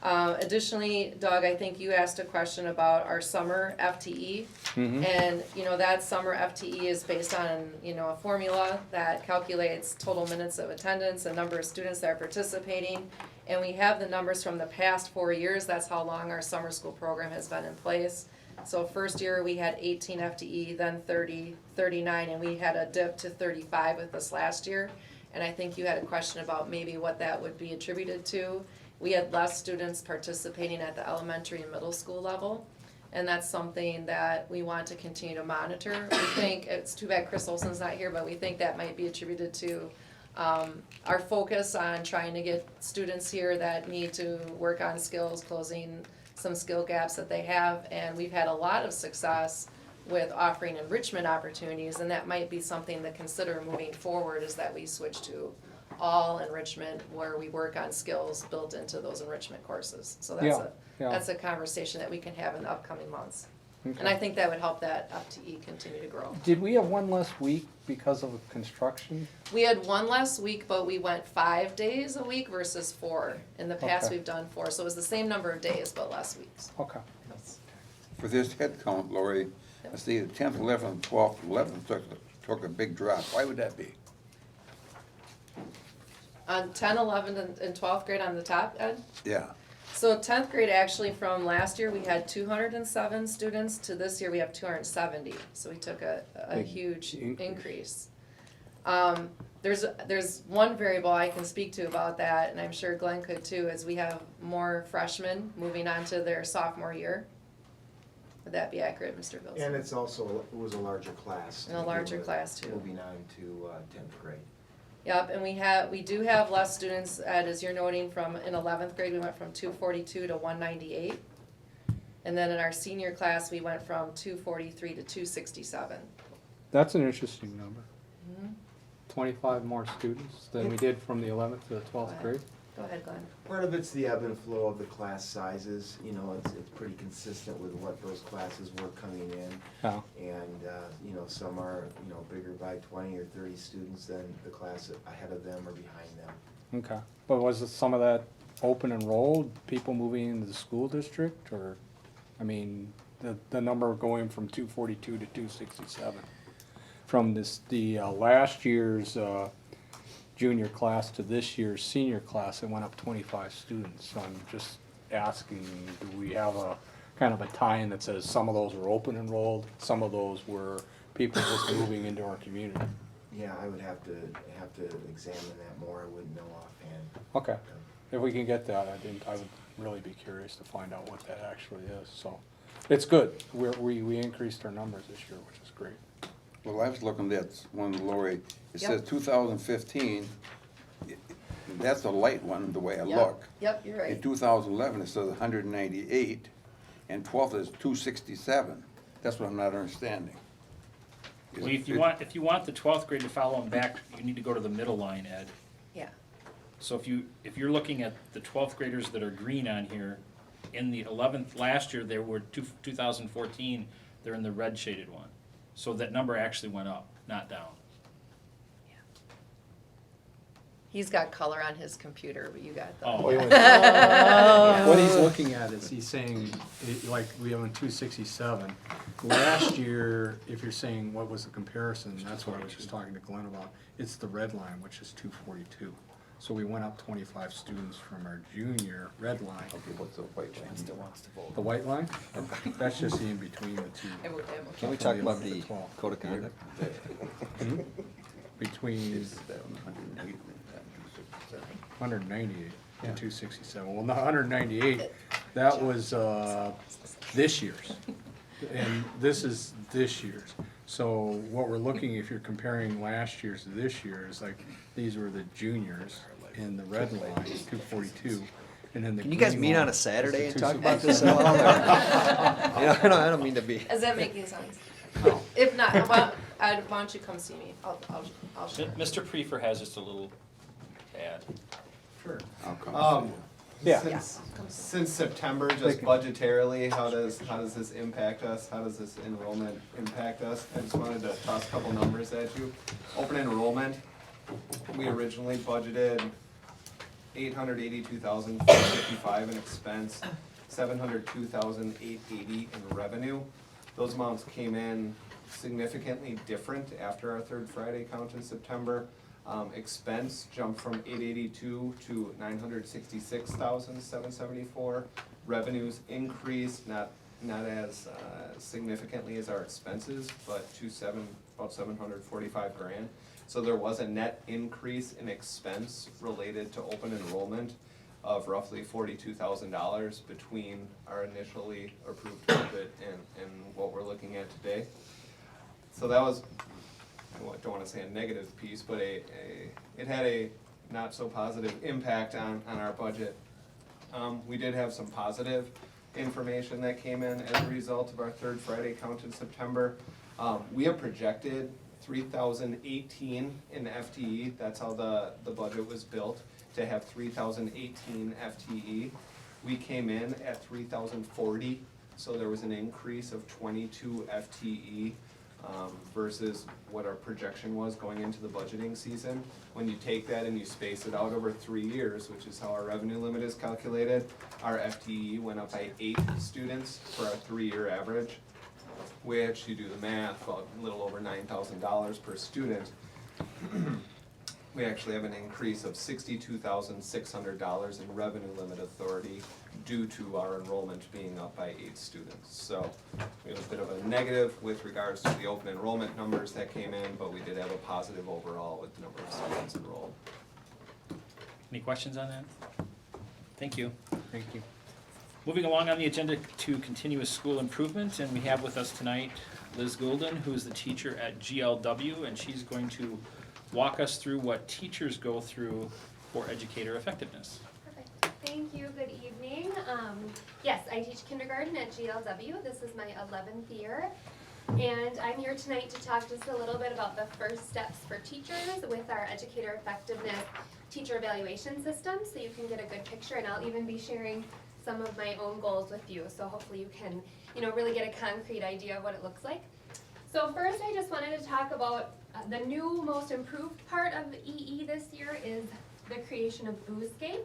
Additionally, Doug, I think you asked a question about our summer FTE. And, that summer FTE is based on, a formula that calculates total minutes of attendance, the number of students that are participating. And we have the numbers from the past 4 years. That's how long our summer school program has been in place. So first year we had 18 FTE, then 30, 39, and we had a dip to 35 with this last year. And I think you had a question about maybe what that would be attributed to. We had less students participating at the elementary and middle school level. And that's something that we want to continue to monitor. We think, it's too bad Chris Olson's not here, but we think that might be attributed to our focus on trying to get students here that need to work on skills, closing some skill gaps that they have, and we've had a lot of success with offering enrichment opportunities, and that might be something to consider moving forward, is that we switch to all enrichment where we work on skills built into those enrichment courses. So that's a conversation that we can have in the upcoming months. Okay. And I think that would help that FTE continue to grow. Did we have one less week because of construction? We had one less week, but we went 5 days a week versus 4. In the past, Okay. we've done 4, so it was the same number of days, but less weeks. Okay. For this head count, Lori, I see the 10th, 11th, 12th, 11th took a big drop. Why would that be? On 10, 11, and 12th grade on the top, Ed? Yeah. So 10th grade, actually, from last year, we had 207 students, to this year, we have 270. So we took a Big huge increase. increase. There's one variable I can speak to about that, and I'm sure Glenn could too, is we have more freshmen moving on to their sophomore year. Would that be accurate, Mr. Bilson? And it was a larger class. And a larger class, too. Moving on to 10th grade. Yep, and we do have less students, as you're noting, in 11th grade, we went from 242 to 198. And then in our senior class, we went from 243 to 267. That's an interesting number. 25 more students than we did from the 11th to the 12th grade. Go ahead, Glenn. Part of it's the ebb and flow of the class sizes, it's pretty consistent with what those classes were coming in. Yeah. And, some are, bigger by 20 or 30 students than the class ahead of them or behind them. Okay. But was it some of that open enrolled, people moving into the school district, or, I mean, the number going from 242 to 267? From the last year's junior class to this year's senior class, it went up 25 students. So I'm just asking, do we have a kind of a tie-in that says some of those were open enrolled, some of those were people just moving into our community? Yeah, I would have to examine that more. I wouldn't know offhand. Okay. If we can get that, I would really be curious to find out what that actually is. So it's good. We increased our numbers this year, which is great. Well, I was looking at one, Lori, it Yep. says 2015, that's a light one, the way I Yep. look. Yep, you're In right. 2011, it says 198, and 12th is 267. That's what I'm not understanding. Is Well, it- if you want the 12th grade to follow them back, you need to go to the middle line, Ed. Yeah. So if you're looking at the 12th graders that are green on here, in the 11th, last year, there were 2014, they're in the red shaded one. So that number actually went up, not down. He's got color on his computer, but you got the. Oh. What he's looking at is he's saying, like, we have in 267. Last year, if you're saying what was the comparison, that's what I was just talking to Glenn about. It's the red line, which is 242. So we went up 25 students from our junior red line. Okay, what's the white line? Still wants to vote. The white line? That's just the in between the two. Can we talk about the code of conduct? Between 198 and 267. Well, not 198, that was this year's. And this is this year's. So what we're looking, if you're comparing last year's to this year's, like, these were the juniors in the red line, 242. And then the Can you guys green meet line on a is Saturday the and talk about this at all? or- You know, I don't mean to be. Is that making sense? If not, why don't you come see me? I'll share. Mr. Prefer has just a little ad. Sure. I'll come. Yeah. Since September, just budgetarily, how does this impact us? How does this enrollment impact us? I just wanted to toss a couple numbers at you. Open enrollment, we originally budgeted 882,455 in expense, 702,880 in revenue. Those amounts came in significantly different after our third Friday count in September. Expense jumped from 882 to 966,774. Revenues increased, not as significantly as our expenses, but about 745 grand. So there was a net increase in expense related to open enrollment of roughly $42,000 between our initially approved budget and what we're looking at today. So that was, I don't want to say a negative piece, but it had a not so positive impact on our budget. We did have some positive information that came in as a result of our third Friday count in September. We have projected 3,018 in FTE. That's how the budget was built, to have 3,018 FTE. We came in at 3,040, so there was an increase of 22 FTE versus what our projection was going into the budgeting season. When you take that and you space it out over 3 years, which is how our revenue limit is calculated, our FTE went up by 8 students for our 3-year average, which, you do the math, about a little over $9,000 per student. We actually have an increase of $62,600 in revenue limit authority due to our enrollment being up by 8 students. So we have a bit of a negative with regards to the open enrollment numbers that came in, but we did have a positive overall with the number of students enrolled. Any questions on that? Thank you. Thank you. Moving along on the agenda to continuous school improvement, and we have with us tonight Liz Goulden, who is the teacher at GLW, and she's going to walk us through what teachers go through for educator effectiveness. Perfect. Thank you. Good evening. Yes, I teach kindergarten at GLW. This is my 11th year. And I'm here tonight to talk just a little bit about the first steps for teachers with our educator effectiveness teacher evaluation system, so you can get a good picture, and I'll even be sharing some of my own goals with you, so hopefully you can, really get a concrete idea of what it looks like. So first, I just wanted to talk about the new, most improved part of EE this year is the creation of Booscape,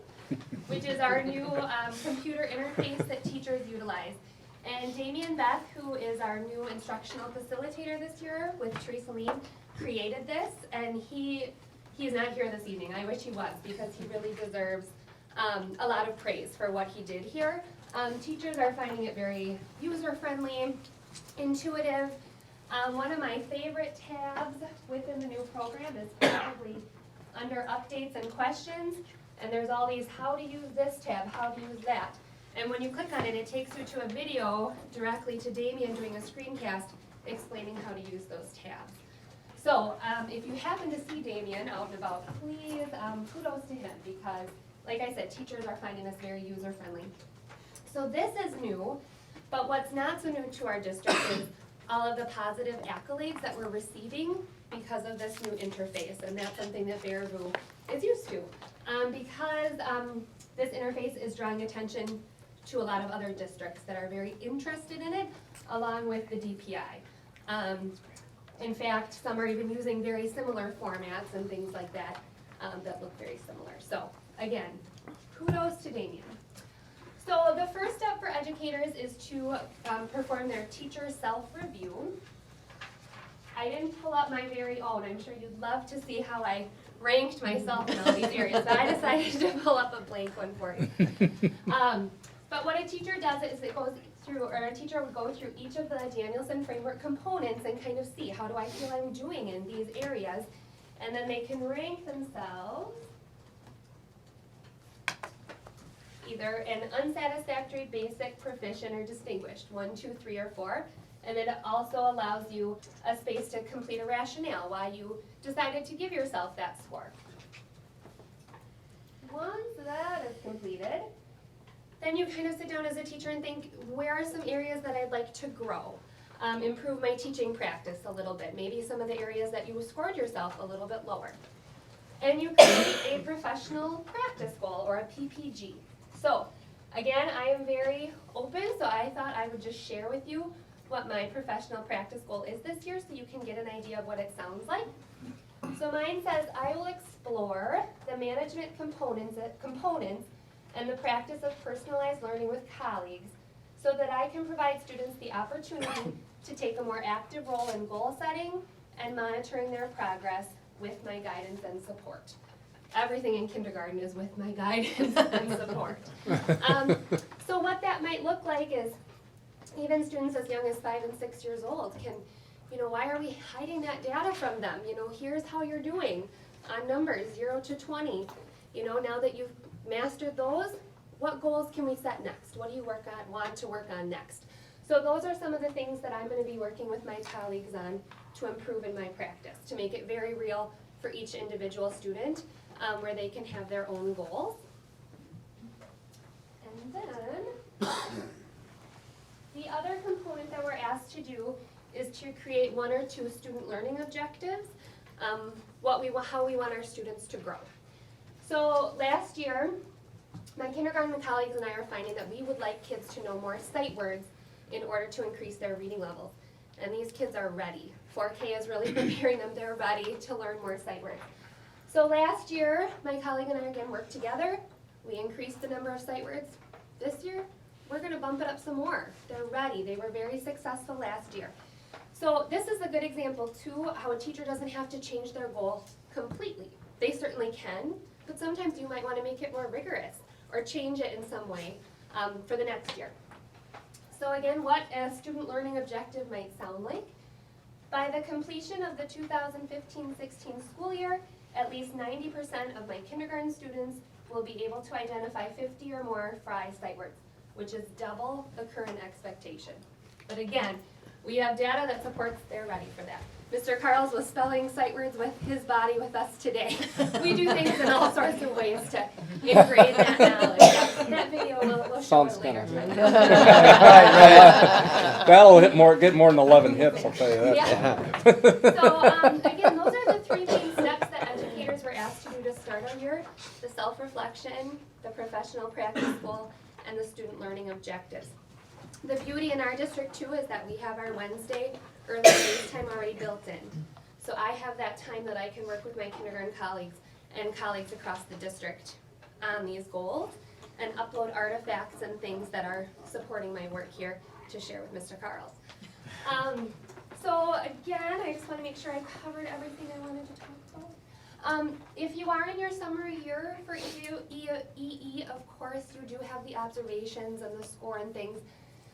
which is our new computer interface that teachers utilize. And Damien Beth, who is our new instructional facilitator this year with Teresa Lean, created this, and he is not here this evening. I wish he was, because he really deserves a lot of praise for what he did here. Teachers are finding it very user-friendly, intuitive. One of my favorite tabs within the new program is probably under updates and questions, and there's all these how to use this tab, how to use that. And when you click on it, it takes you to a video directly to Damien doing a screencast explaining how to use those tabs. So, if you happen to see Damien out and about, please, kudos to him, because, like I said, teachers are finding this very user-friendly. So this is new, but what's not so new to our district is all of the positive accolades that we're receiving because of this new interface, and that's something that Baraboo is used to. Because this interface is drawing attention to a lot of other districts that are very interested in it, along with the DPI. In fact, some are even using very similar formats and things like that that look very similar. So again, kudos to Damien. So the first step for educators is to perform their teacher self-review. I didn't pull up my very own. I'm sure you'd love to see how I ranked myself in all these areas, but I decided to pull up a blank one for you. But what a teacher does is it goes through, or a teacher would go through each of the Danielson Framework components and kind of see, how do I feel I'm doing in these areas? And then they can rank themselves either an unsatisfactory, basic, proficient, or distinguished, 1, 2, 3, or 4. And then it also allows you a space to complete a rationale why you decided to give yourself that score. Once that is completed, then you kind of sit down as a teacher and think, where are some areas that I'd like to grow? Improve my teaching practice a little bit. Maybe some of the areas that you scored yourself a little bit lower. And you create a professional practice goal, or a PPG. So, again, I am very open, so I thought I would just share with you what my professional practice goal is this year so you can get an idea of what it sounds like. So mine says, I will explore the management components and the practice of personalized learning with colleagues so that I can provide students the opportunity to take a more active role in goal setting and monitoring their progress with my guidance and support. Everything in kindergarten is with my guidance and support. So what that might look like is even students as young as 5 and 6 years old can, why are we hiding that data from them? Here's how you're doing on numbers 0 to 20. Now that you've mastered those, what goals can we set next? What do you want to work on next? So those are some of the things that I'm going to be working with my colleagues on to improve in my practice, to make it very real for each individual student, where they can have their own goals. And then the other component that we're asked to do is to create 1 or 2 student learning objectives, how we want our students to grow. So last year, my kindergarten colleagues and I are finding that we would like kids to know more sight words in order to increase their reading levels. And these kids are ready. 4K is really preparing them. They're ready to learn more sight words. So last year, my colleague and I again worked together. We increased the number of sight words. This year, we're going to bump it up some more. They're ready. They were very successful last year. So this is a good example, too, how a teacher doesn't have to change their goal completely. They certainly can, but sometimes you might want to make it more rigorous or change it in some way for the next year. So again, what a student learning objective might sound like. By the completion of the 2015-16 school year, at least 90% of my kindergarten students will be able to identify 50 or more Fry sight words, which is double the current expectation. But again, we have data that supports they're ready for that. Mr. Carls was spelling sight words with his body with us today. We do things in all sorts of ways to integrate that knowledge. That video will show it later. That'll get more than 11 hits, I'll tell you that. Yeah. So again, those are the 3 main steps that educators were asked to do to start our year: the self-reflection, the professional practice goal, and the student learning objectives. The beauty in our district too is that we have our Wednesday early release time already built in. So I have that time that I can work with my kindergarten colleagues and colleagues across the district on these goals and upload artifacts and things that are supporting my work here to share with Mr. Carls. So again, I just want to make sure I covered everything I wanted to talk about. If you are in your summer year for EE, of course you do have the observations and the score and things.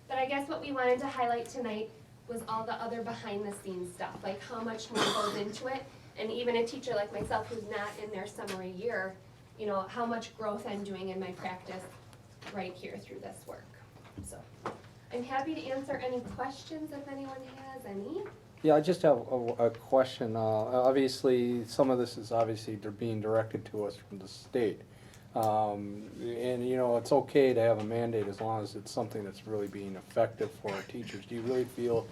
But I guess what we wanted to highlight tonight was all the other behind the scenes stuff, like how much more goes into it. And even a teacher like myself who's not in their summer year, how much growth I'm doing in my practice right here through this work. So I'm happy to answer any questions if anyone has any. Yeah, I just have a question. Obviously, some of this is obviously they're being directed to us from the state. And, you know, it's okay to have a mandate as long as it's something that's really being effective for our teachers. Do you really feel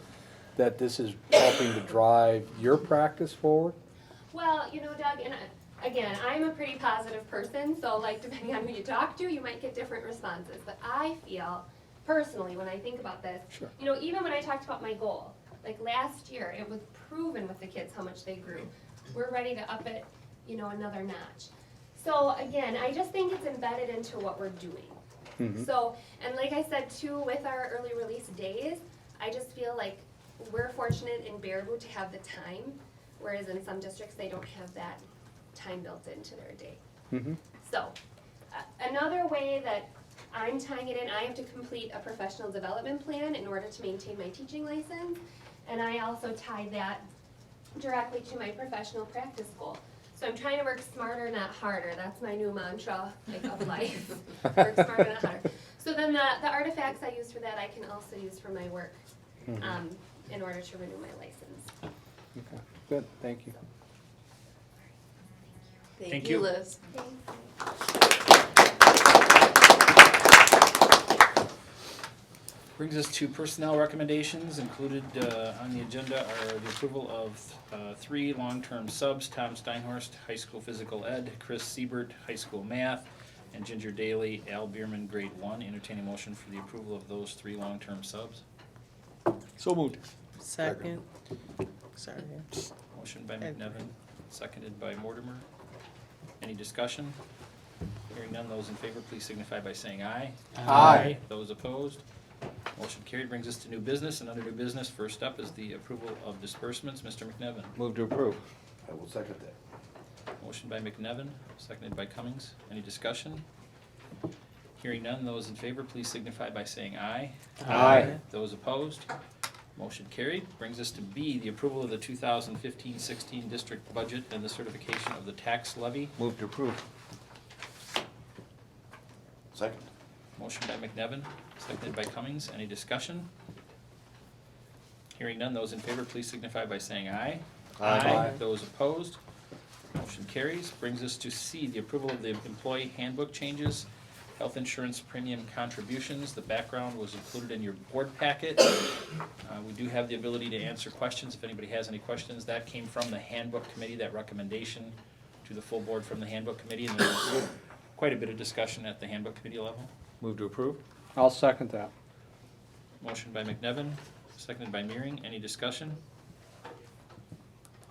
that this is helping to drive your practice forward? Well, you know, Doug, and again, I'm a pretty positive person, so like depending on who you talk to, you might get different responses. But I feel personally, when I think about this, you know, even when I talked about my goal, like last year, it was proven with the kids how much they grew. We're ready to up it, you know, another notch. So again, I just think it's embedded into what we're doing. So, and like I said too, with our early release days, I just feel like we're fortunate in Baraboo to have the time, whereas in some districts, they don't have that time built into their day. So, another way that I'm tying it in, I have to complete a professional development plan in order to maintain my teaching license, and I also tie that directly to my professional practice goal. So I'm trying to work smarter, not harder. That's my new mantra of life. Work smarter, not harder. So then the artifacts I use for that, I can also use for my work in order to renew my license. Okay, good, thank you. Thank you, Liz. Brings us to personnel recommendations. Included on the agenda are the approval of 3 long-term subs: Tom Steinhorst, high school physical ed; Chris Siebert, high school math; and Ginger Daly, Al Bierman, grade 1. Entertain a motion for the approval of those 3 long-term subs. So moved. Second. Sorry. Motion by McNevin, seconded by Mortimer. Any discussion? Hearing none, those in favor, please signify by saying aye. Aye. Those opposed? Motion carried. Brings us to new business, and under new business, first up is the approval of disbursements. Mr. McNevin. Move to approve. I will second that. Motion by McNevin, seconded by Cummings. Any discussion? Hearing none, those in favor, please signify by saying aye. Aye. Those opposed? Motion carried. Brings us to B, the approval of the 2015-16 district budget and the certification of the tax levy. Move to approve. Second. Motion by McNevin, seconded by Cummings. Any discussion? Hearing none, those in favor, please signify by saying aye. Aye. Those opposed? Motion carries. Brings us to C, the approval of the employee handbook changes, health insurance premium contributions. The background was included in your board packet. We do have the ability to answer questions if anybody has any questions. That came from the handbook committee, that recommendation to the full board from the handbook committee, and there was quite a bit of discussion at the handbook committee level. Move to approve. I'll second that. Motion by McNevin, seconded by Meering. Any discussion?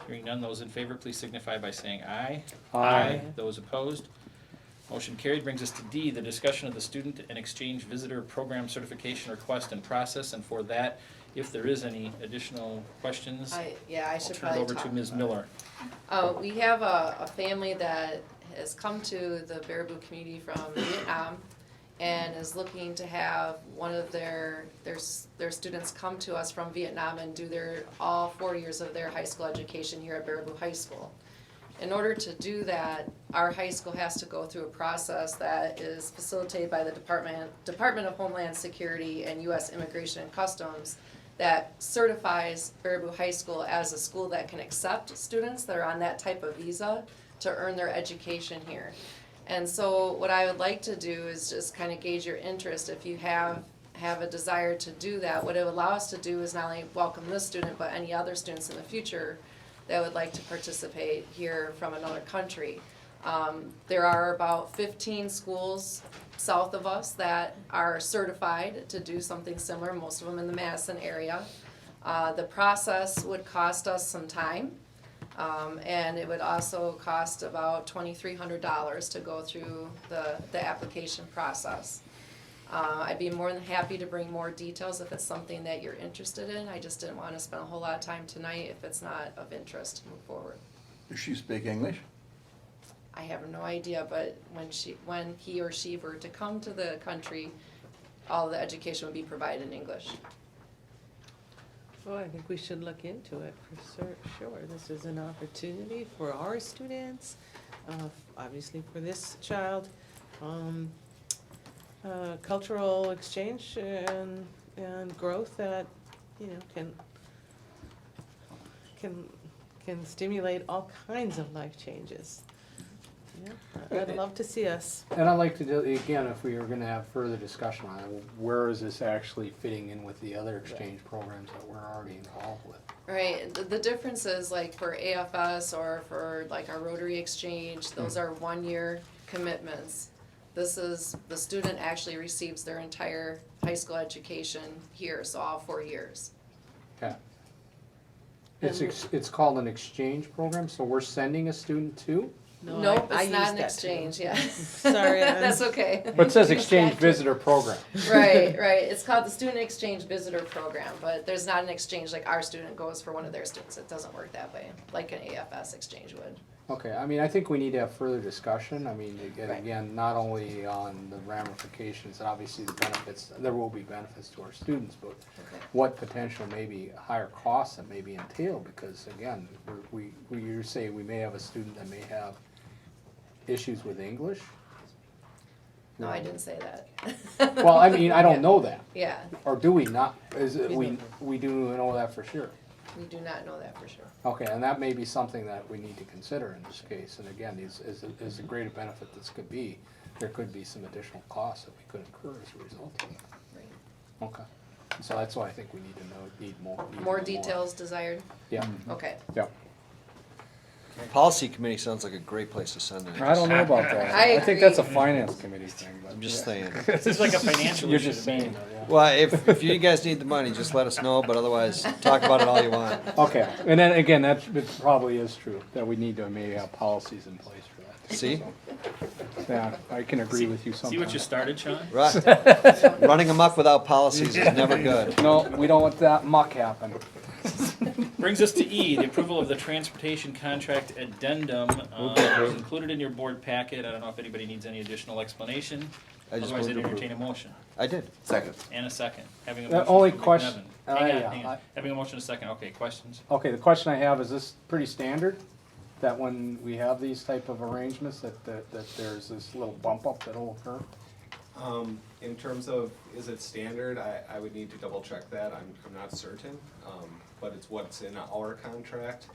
Hearing none, those in favor, please signify by saying aye. Aye. Those opposed? Motion carried. Brings us to D, the discussion of the student and exchange visitor program certification request and process. And for that, if there is any additional questions, I should I'll turn it probably over to talk Ms. about Miller. it. We have a family that has come to the Baraboo community from Vietnam and is looking to have one of their students come to us from Vietnam and do all 4 years of their high school education here at Baraboo High School. In order to do that, our high school has to go through a process that is facilitated by the Department of Homeland Security and U.S. Immigration and Customs that certifies Baraboo High School as a school that can accept students that are on that type of visa to earn their education here. And so what I would like to do is just kind of gauge your interest. If you have a desire to do that, what it would allow us to do is not only welcome this student, but any other students in the future that would like to participate here from another country. There are about 15 schools south of us that are certified to do something similar, most of them in the Madison area. The process would cost us some time. And it would also cost about $2,300 to go through the application process. I'd be more than happy to bring more details if it's something that you're interested in. I just didn't want to spend a whole lot of time tonight if it's not of interest to move forward. Does she speak English? I have no idea, but when he or she were to come to the country, all the education would be provided in English. Well, I think we should look into it for sure. This is an opportunity for our students, obviously for this child. Cultural exchange and growth that, can can stimulate all kinds of life changes. Yeah, I'd love to see us. And I'd like to do, again, if we were gonna have further discussion on it, where is this actually fitting in with the other exchange programs that we're already involved with? Right, the difference is like for AFS or for like our Rotary Exchange, those are 1-year commitments. This is, the student actually receives their entire high school education here, so all 4 years. Okay. It's called an exchange program, so we're sending a student to? Nope, I it's not used an that exchange, too. yeah. Sorry, That's okay. But it says exchange visitor program. Right, right, it's called the Student Exchange Visitor Program, but there's not an exchange like our student goes for one of their students. It doesn't work that way, like an AFS exchange would. Okay, I mean, I think we need to have further discussion. I mean, Right. again, not only on the ramifications, obviously the benefits, there will be benefits to our students, but what potential maybe higher costs that may be entailed, because again, you say we may have a student that may have issues with English. No, I didn't say that. Well, I mean, I don't know that. Yeah, Or do we not? Is it, We we do know that for sure. we do not know that for sure. Okay, and that may be something that we need to consider in this case, and again, is a greater benefit this could be, there could be some additional costs that we could incur as a result of that. Okay, so that's why I think we need to know, need more. More details desired? Yeah. Okay. Yeah. Policy committee sounds like a great place to send it. I don't know about that. I think agree. that's a finance committee thing, but. I'm just saying. It's like a financial You're issue just to me. saying, though, yeah. Well, if you guys need the money, just let us know, but otherwise, talk about it all you want. Okay, and then again, that it probably is true, that we need to maybe have policies in place for that. See? So, yeah, I can agree with you sometimes. See what you started, Sean? Right. Running amok without policies is never good. No, we don't want that muck happen. Brings us to E, the approval of the transportation contract addendum. It was included in your board packet. I don't know if anybody needs any additional explanation. I just Otherwise, I'd moved to entertain a motion. I did. Second. And a second. Having a The motion only from question- McNevin. Hang on, yeah, hang on. Having a motion and a second. Okay, questions? Okay, the question I have, is this pretty standard? That when we have these type of arrangements, that there's this little bump up that'll occur? In terms of, is it standard, I would need to double check that, I'm not certain, but it's what's in our contract.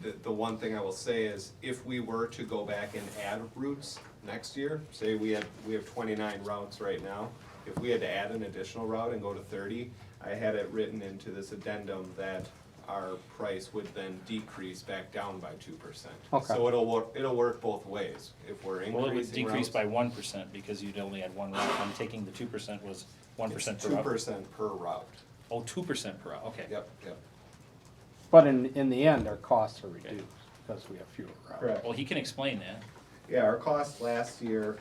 The one thing I will say is, if we were to go back and add routes next year, say we have 29 routes right now, if we had to add an additional route and go to 30, I had it written into this addendum that our price would then decrease back down by 2%. Okay. So it'll work both ways. If we're increasing Well, it would decrease routes- by 1% because you'd only had one route. I'm taking the 2% was 1% per route. 2% per route. Oh, 2% per route, okay. Yep. But in the end, our costs are reduced, because we have fewer routes. Correct. Well, he can explain that. Yeah, our cost last year,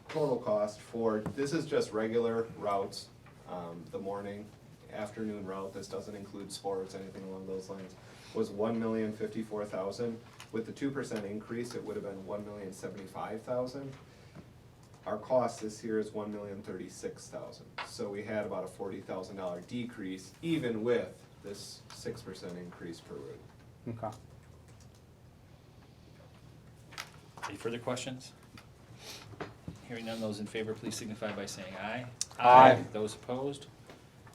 total cost for, this is just regular routes, the morning, afternoon route, this doesn't include sports, anything along those lines, was $1,054,000. With the 2% increase, it would have been $1,075,000. Our cost this year is $1,036,000. So we had about a $40,000 decrease, even with this 6% increase per route. Okay. Any further questions? Hearing none, those in favor, please signify by saying aye. Aye. Those opposed?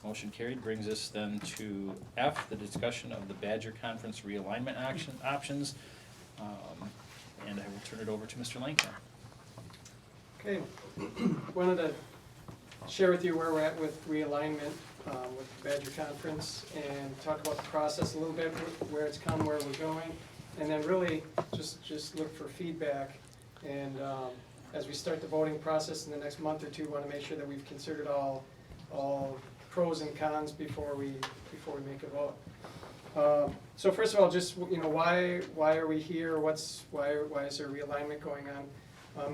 Motion carried. Brings us then to F, the discussion of the Badger Conference realignment options. And I will turn it over to Mr. Lanka. Okay, wanted to share with you where we're at with realignment with the Badger Conference and talk about the process a little bit, where it's come, where we're going, and then really just look for feedback. And as we start the voting process in the next month or two, want to make sure that we've considered all pros and cons before we make a vote. So first of all, just why are we here? Why is there realignment going on?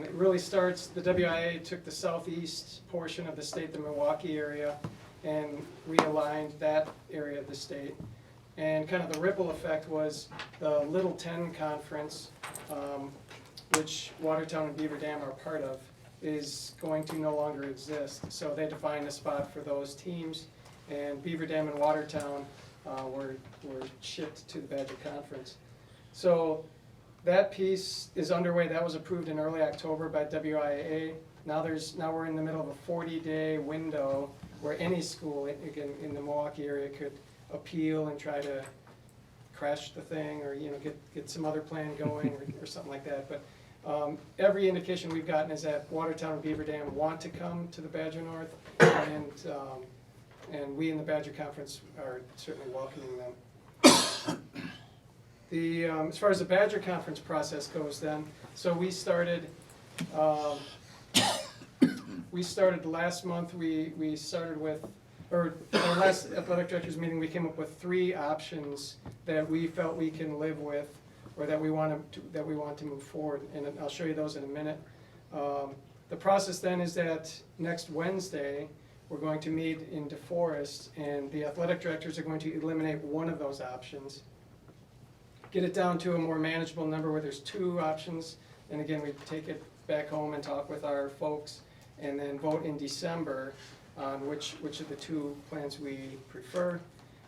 It really starts, the WIA took the southeast portion of the state, the Milwaukee area, and realigned that area of the state. And kind of the ripple effect was the Little 10 Conference, which Watertown and Beaver Dam are part of, is going to no longer exist. So they defined a spot for those teams, and Beaver Dam and Watertown were shipped to the Badger Conference. So that piece is underway. That was approved in early October by WIAA. Now we're in the middle of a 40-day window where any school, again, in the Milwaukee area could appeal and try to crash the thing, or, you know, get some other plan going, or something like that. But every indication we've gotten is that Watertown and Beaver Dam want to come to the Badger North, and we in the Badger Conference are certainly welcoming them. As far as the Badger Conference process goes then, so we started last month, we started with, or our last athletic directors meeting, we came up with 3 options that we felt we can live with, or that we want to move forward, and I'll show you those in a minute. The process then is that next Wednesday, we're going to meet in DeForest, and the athletic directors are going to eliminate one of those options, get it down to a more manageable number where there's 2 options, and again, we take it back home and talk with our folks, and then vote in December on which of the 2 plans we prefer.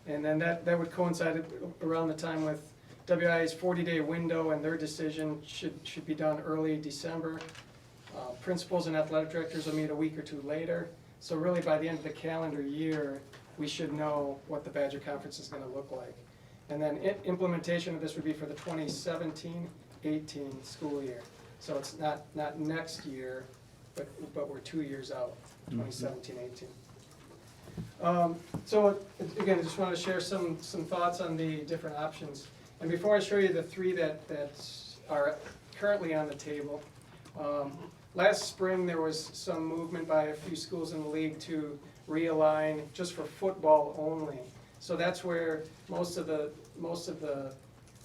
And then that would coincide around the time with WIA's 40-day window, and their decision should be done early December. Principals and athletic directors will meet a week or 2 later. So really by the end of the calendar year, we should know what the Badger Conference is going to look like. And then implementation of this would be for the 2017-18 school year. So it's not next year, but we're 2 years out, 2017-18. So again, I just want to share some thoughts on the different options. And before I show you the 3 that are currently on the table, last spring there was some movement by a few schools in the league to realign just for football only. So that's where most of the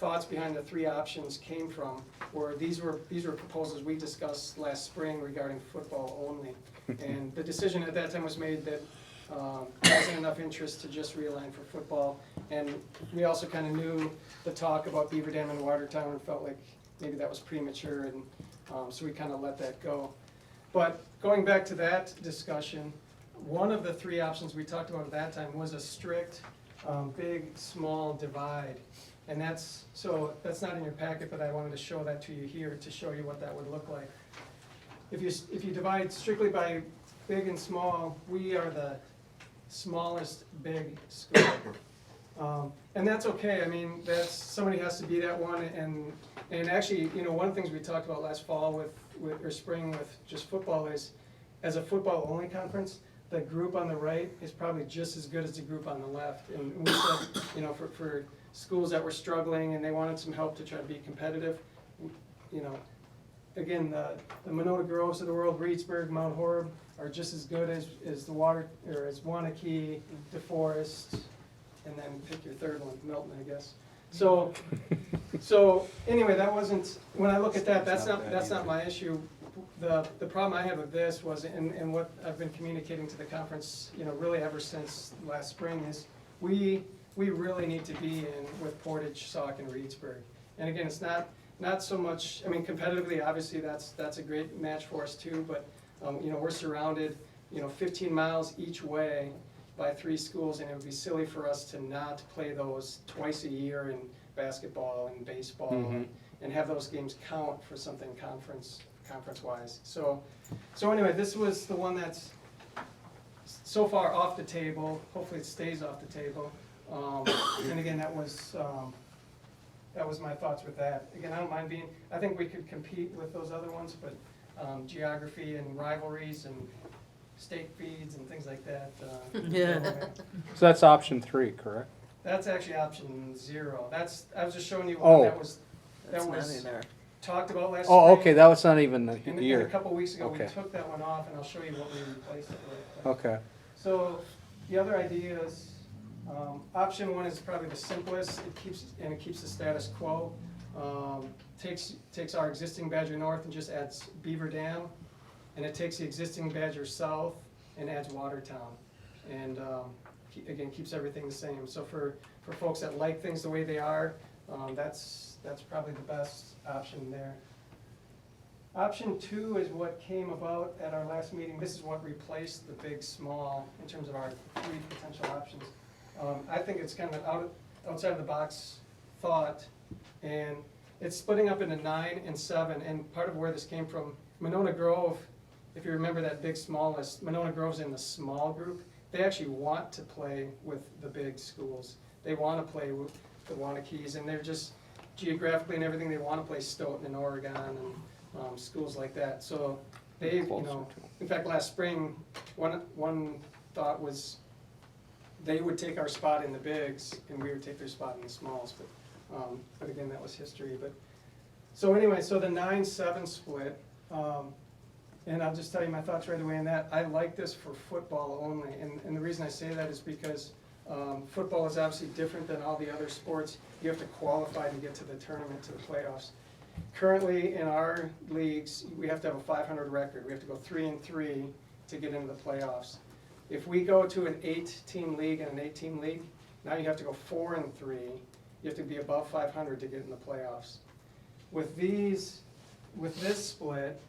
thoughts behind the 3 options came from. Where these were proposals we discussed last spring regarding football only, and the decision at that time was made that there wasn't enough interest to just realign for football. And we also kind of knew the talk about Beaver Dam and Watertown and felt like maybe that was premature, and so we kind of let that go. But going back to that discussion, one of the 3 options we talked about at that time was a strict big-small divide. And that's not in your packet, but I wanted to show that to you here to show you what that would look like. If you divide strictly by big and small, we are the smallest big school. And that's okay. I mean, somebody has to be that one. And actually, you know, one of the things we talked about last fall or spring with just football is, as a football-only conference, the group on the right is probably just as good as the group on the left. And we said, you know, for schools that were struggling and they wanted some help to try to be competitive, you know, again, the Monona Groves of the world, Reedsburg, Mount Horeb, are just as good as as Waunakee, DeForest, and then pick your third one, Milton, I guess. So anyway, that wasn't, when I look at that, that's not my issue. The problem I had with this was, and what I've been communicating to the conference, you know, really ever since last spring, is we really need to be in with Portage, Sauk, and Reedsburg. And again, it's not so much, I mean, competitively, obviously, that's a great match for us too, but you know, we're surrounded, you know, 15 miles each way by 3 schools, and it would be silly for us to not play those twice a year in basketball and baseball, and have those games count for something conference-wise. So anyway, this was the one that's so far off the table. Hopefully it stays off the table. And again, that was my thoughts with that. Again, I don't mind I think we could compete with those other ones, but geography and rivalries and state feeds and things like that. So that's option 3, correct? That's actually option 0. I was just showing you one that was talked about last Oh, spring. okay, that was not even the And year. a couple weeks ago, we Okay. took that one off, and I'll show you what we replaced it with. Okay. So the other ideas, option 1 is probably the simplest. It keeps the status quo. Takes our existing Badger North and just adds Beaver Dam, and it takes the existing Badger South and adds Watertown, and again, keeps everything the same. So for folks that like things the way they are, that's probably the best option there. Option 2 is what came about at our last meeting. This is what replaced the big small in terms of our 3 potential options. I think it's kind of an outside of the box thought, and it's splitting up into 9 and 7. And part of where this came from, Monona Grove, if you remember that big small list, Monona Grove's in the small group. they actually want to play with the big schools. They want to play with the Wanakees, and they're just geographically and everything, they want to play Stoughton and Oregon and schools like that. So they, in fact, last spring, one thought was they would take our spot in the bigs and we would take their spot in the smalls. But again, that was history. But so anyway, so the 9-7 split, and I'll just tell you my thoughts right away on that. I like this for football only, and the reason I say that is because football is obviously different than all the other sports. You have to qualify to get to the tournament, to the playoffs. Currently, in our leagues, we have to have a 500 record. We have to go 3-3 to get into the playoffs. If we go to an 8-team league and an 8-team league, now you have to go 4-3. You have to be above 500 to get in the playoffs. With this split,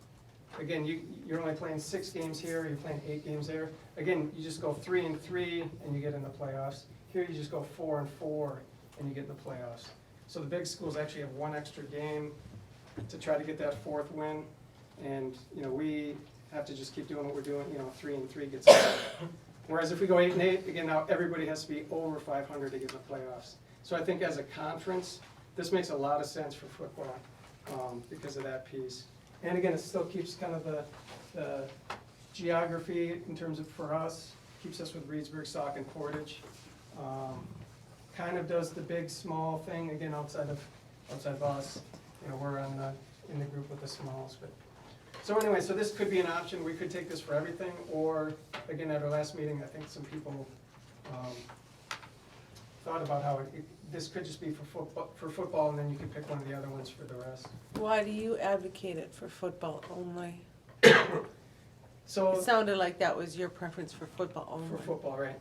again, you're only playing 6 games here, you're playing 8 games there. Again, you just go 3-3 and you get in the playoffs. Here you just go 4-4 and you get in the playoffs. So the big schools actually have 1 extra game to try to get that 4th win. And, we have to just keep doing what we're doing, 3-3 gets us. Whereas if we go 8-8, again, now everybody has to be over 500 to get in the playoffs. So I think as a conference, this makes a lot of sense for football because of that piece. And again, it still keeps kind of the geography in terms of, for us, keeps us with Reedsburg, Sauk, and Portage. Kind of does the big, small thing, again, outside of us. We're in the group with the smalls. But so anyway, so this could be an option. We could take this for everything, or again, at our last meeting, I think some people thought about how this could just be for football, and then you could pick one of the other ones for the rest. Why do you advocate it for football only? So it sounded like that was your preference for football only. For football, right.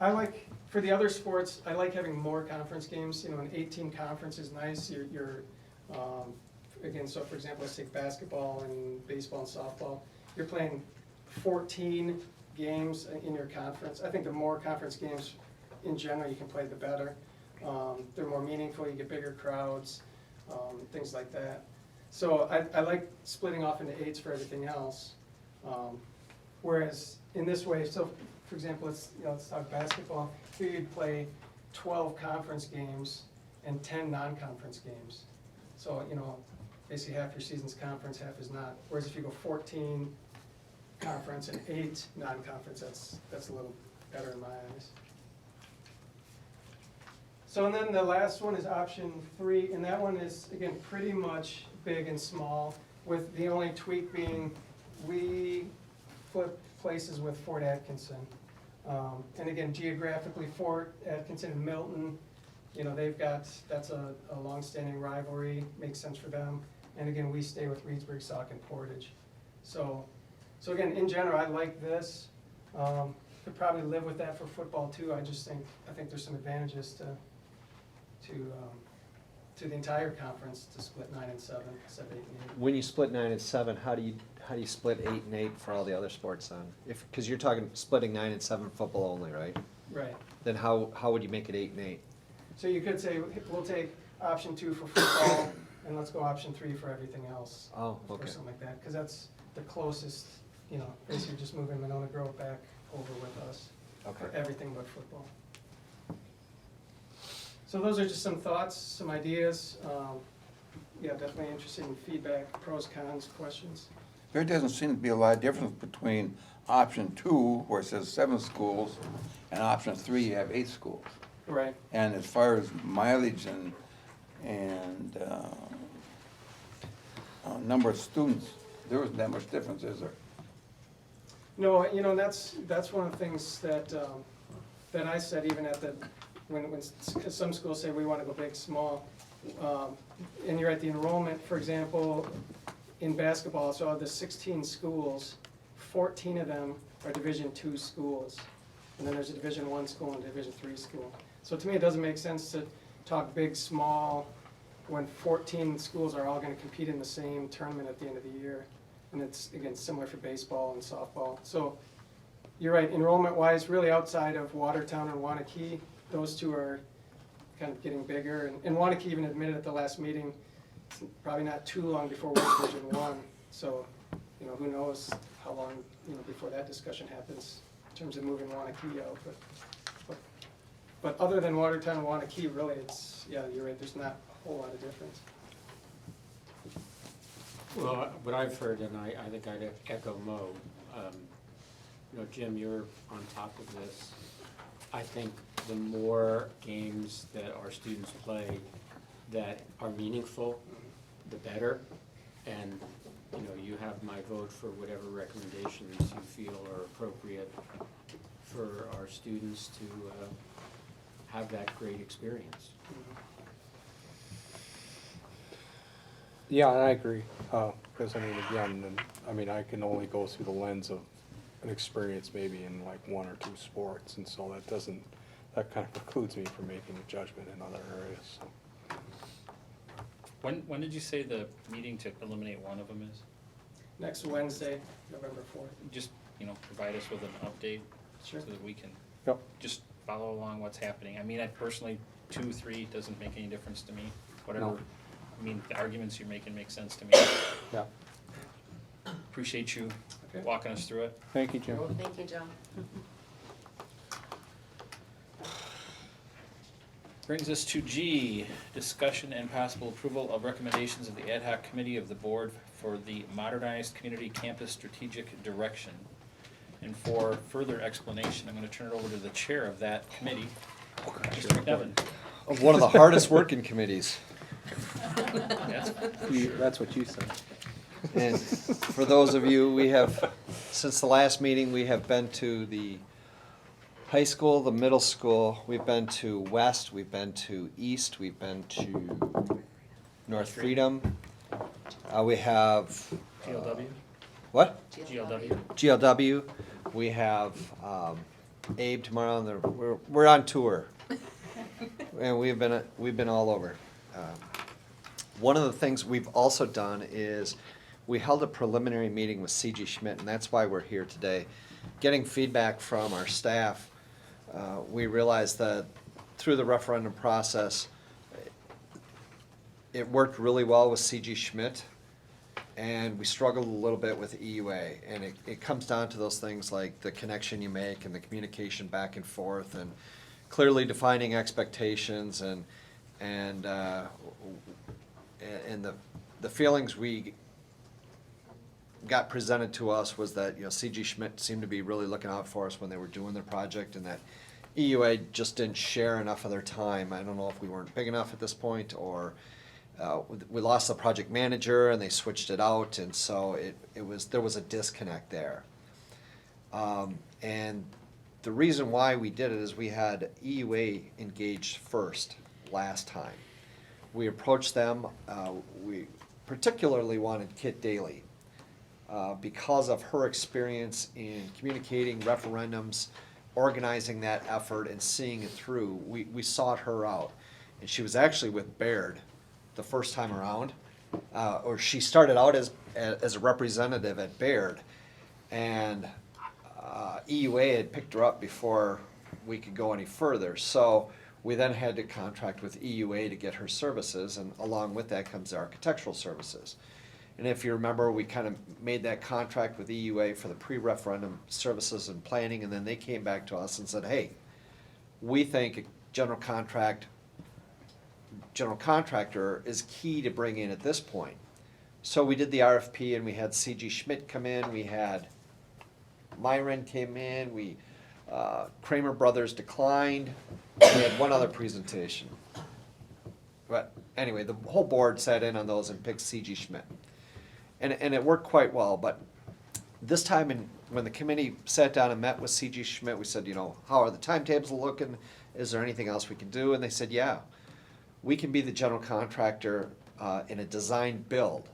I like, for the other sports, I like having more conference games. An 8-team conference is nice. Again, so for example, let's take basketball and baseball and softball. You're playing 14 games in your conference. I think the more conference games in general you can play, the better. They're more meaningful, you get bigger crowds, things like that. So I like splitting off into 8s for everything else. Whereas in this way, so for example, let's talk basketball. Here you'd play 12 conference games and 10 non-conference games. So, basically half your season's conference, half is not. Whereas if you go 14 conference and 8 non-conference, that's a little better in my eyes. So and then the last one is option 3, and that one is, again, pretty much big and small, with the only tweak being we flip places with Fort Atkinson. And again, geographically, Fort Atkinson and Milton, that's a long-standing rivalry, makes sense for them. And again, we stay with Reedsburg, Sauk, and Portage. So again, in general, I like this. Could probably live with that for football too. I think there's some advantages to the entire conference to split 9 and 7, 7, 8 and 8. When you split 9 and 7, how do you split 8 and 8 for all the other sports then? Because you're talking splitting 9 and 7 football only, right? Right. Then how would you make it 8 and 8? So you could say, we'll take option 2 for football, and let's go option 3 for everything else. Oh, okay. Or something like that, because that's the closest, basically just moving Monona Grove back over with us. Okay. For everything but football. So those are just some thoughts, some ideas. Definitely interested in feedback, pros, cons, questions. There doesn't seem to be a lot of difference between option 2, where it says 7 schools, and option 3, you have 8 schools. Right. And as far as mileage and number of students, there isn't that much difference, is there? No, that's one of the things that I said even at when some schools say we want to go big, small, and you're at the enrollment, for example, in basketball, so of the 16 schools, 14 of them are Division II schools. And then there's a Division I school and a Division III school. So to me, it doesn't make sense to talk big, small, when 14 schools are all going to compete in the same tournament at the end of the year. And it's, again, similar for baseball and softball. So you're right, enrollment-wise, really outside of Watertown and Waunakee, those two are kind of getting bigger. And Waunakee even admitted at the last meeting, it's probably not too long before we're Division I. So, who knows how long, before that discussion happens in terms of moving Wanakee out, but other than Watertown and Wanakee, really, it's, yeah, you're right, there's not a whole lot of difference. Well, what I've heard, and I think I'd echo Mo, you know, Jim, you're on top of this. I think the more games that our students play that are meaningful, the better. And, you know, you have my vote for whatever recommendations you feel are appropriate for our students to have that great experience. Yeah, I agree, because I mean, again, I mean, I can only go through the lens of an experience maybe in like one or two sports, and so that kind of precludes me from making a judgment in other areas, so. When did you say the meeting to eliminate one of them is? Next Wednesday, November 4th. Just, you know, provide us with an update so Sure. that we can Yep. just follow along what's happening. I mean, I personally, 2, 3 doesn't make any difference to me, whatever. No. I mean, the arguments you're making make sense to me. Yeah. Appreciate you Okay. walking us through it. Thank you, Jim. Thank you, Joe. Brings us to G, discussion and possible approval of recommendations of the ad hoc committee of the board for the modernized community campus strategic direction. And for further explanation, I'm gonna turn it over to the chair of that committee, Mr. McNevin. Of one of the hardest working committees. That's what you said. And for those of you, we have, since the last meeting, we have been to the high school, the middle school, we've been to West, we've been to East, we've been to North Freedom. We have. GLW? What? GLW. GLW. We have Abe tomorrow, and we're on tour. And we've been all over. One of the things we've also done is we held a preliminary meeting with C.G. Schmidt, and that's why we're here today. Getting feedback from our staff, we realized that through the referendum process, it worked really well with C.G. Schmidt, and we struggled a little bit with EUA. And it comes down to those things like the connection you make and the communication back and forth, and clearly defining expectations, and the feelings we got presented to us was that, you know, C.G. Schmidt seemed to be really looking out for us when they were doing their project, and that EUA just didn't share enough of their time. I don't know if we weren't big enough at this point, or we lost the project manager and they switched it out, and so there was a disconnect there. And the reason why we did it is we had EUA engaged first last time. We approached them, we particularly wanted Kit Daly because of her experience in communicating referendums, organizing that effort and seeing it through. We sought her out, and she was actually with Baird the first time around, or she started out as a representative at Baird, and EUA had picked her up before we could go any further. So we then had to contract with EUA to get her services, and along with that comes the architectural services. And if you remember, we kind of made that contract with EUA for the pre-referendum services and planning, and then they came back to us and said, hey, we think a general contractor is key to bring in at this point. So we did the RFP, and we had C.G. Schmidt come in, we had Myron came in, Kramer Brothers declined, we had one other presentation. But anyway, the whole board sat in on those and picked C.G. Schmidt. And it worked quite well, but this time when the committee sat down and met with C.G. Schmidt, we said, you know, how are the timetables looking? Is there anything else we can do? And they said, yeah, we can be the general contractor in a design build.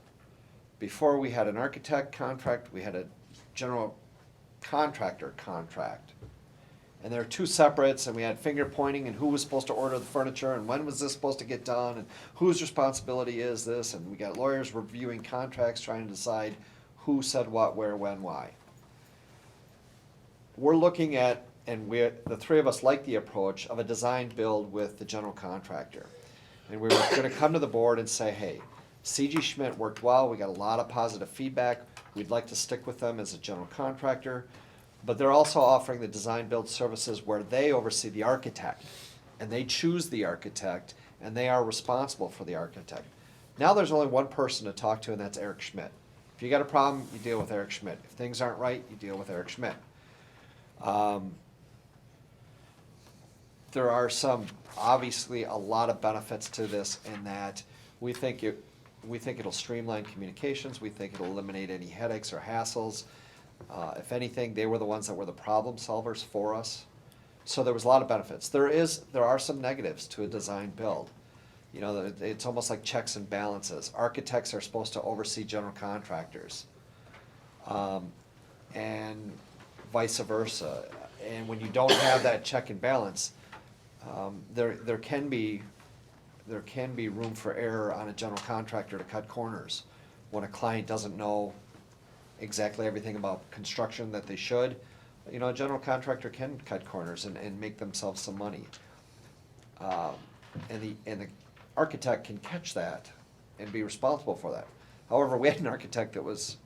Before we had an architect contract, we had a general contractor contract. And there were two separates, and we had finger pointing and who was supposed to order the furniture and when was this supposed to get done and whose responsibility is this, and we got lawyers reviewing contracts trying to decide who said what, where, when, why. We're looking at, and the three of us like the approach of a design build with the general contractor. And we were gonna come to the board and say, hey, C.G. Schmidt worked well, we got a lot of positive feedback, we'd like to stick with them as a general contractor. But they're also offering the design build services where they oversee the architect, and they choose the architect, and they are responsible for the architect. Now there's only one person to talk to, and that's Eric Schmidt. If you got a problem, you deal with Eric Schmidt. If things aren't right, you deal with Eric Schmidt. There are obviously a lot of benefits to this in that we think it'll streamline communications. We think it'll eliminate any headaches or hassles. If anything, they were the ones that were the problem solvers for us. So there was a lot of benefits. There are some negatives to a design build. You know, it's almost like checks and balances. Architects are supposed to oversee general contractors, and vice versa. And when you don't have that check and balance, there can be room for error on a general contractor to cut corners when a client doesn't know exactly everything about construction that they should. You know, a general contractor can cut corners and make themselves some money. And the architect can catch that and be responsible for that. However, we had an architect that was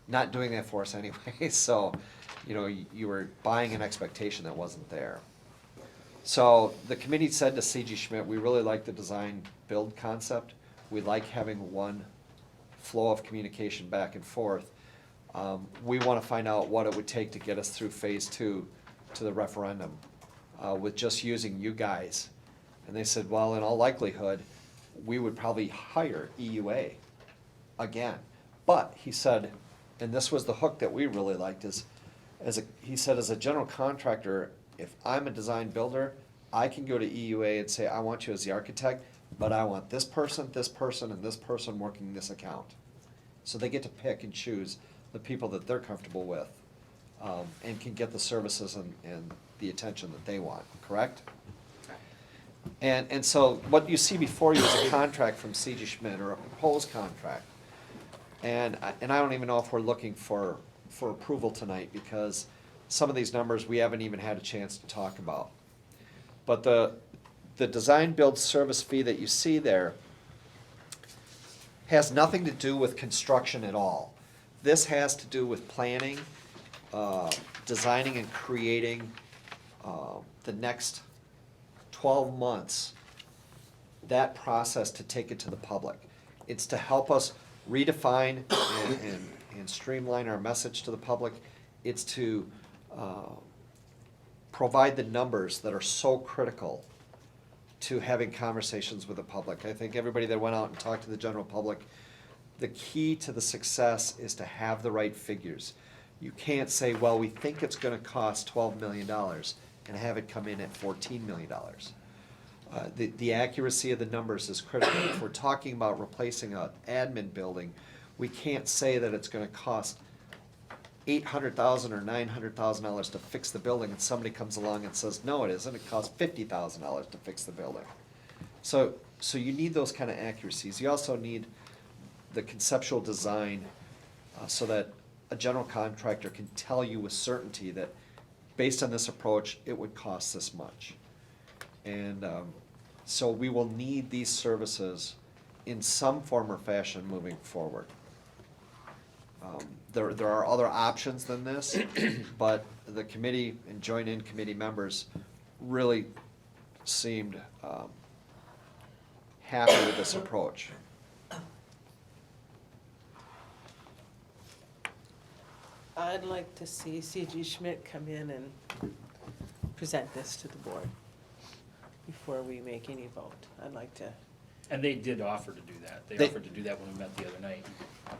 not doing that for us anyway, so, you know, you were buying an expectation that wasn't there. So the committee said to C.G. Schmidt, we really like the design build concept. We like having one flow of communication back and forth. We want to find out what it would take to get us through phase 2 to the referendum with just using you guys. And they said, well, in all likelihood, we would probably hire EUA again. But he said, and this was the hook that we really liked, he said, as a general contractor, if I'm a design builder, I can go to EUA and say, I want you as the architect, but I want this person, and this person working this account. So they get to pick and choose the people that they're comfortable with, and can get the services and the attention that they want, correct? And so what you see before you is a contract from C.G. Schmidt, or a proposed contract. And I don't even know if we're looking for approval tonight, because some of these numbers we haven't even had a chance to talk about. But the design build service fee that you see there has nothing to do with construction at all. This has to do with planning, designing and creating the next 12 months, that process to take it to the public. It's to help us redefine and streamline our message to the public. It's to provide the numbers that are so critical to having conversations with the public. I think everybody that went out and talked to the general public, the key to the success is to have the right figures. You can't say, well, we think it's going to cost $12 million and have it come in at $14 million. The accuracy of the numbers is critical. If we're talking about replacing an admin building, we can't say that it's going to cost $800,000 or $900,000 to fix the building, and somebody comes along and says, no, it isn't. It costs $50,000 to fix the building. So you need those kind of accuracies. You also need the conceptual design so that a general contractor can tell you with certainty that based on this approach, it would cost this much. And so we will need these services in some form or fashion moving forward. There are other options than this, but the committee and joint-in committee members really seemed happy with this approach. I'd like to see C.G. Schmidt come in and present this to the board before we make any vote. I'd like to. And they did offer to do that. They offered to do that when we met the other night.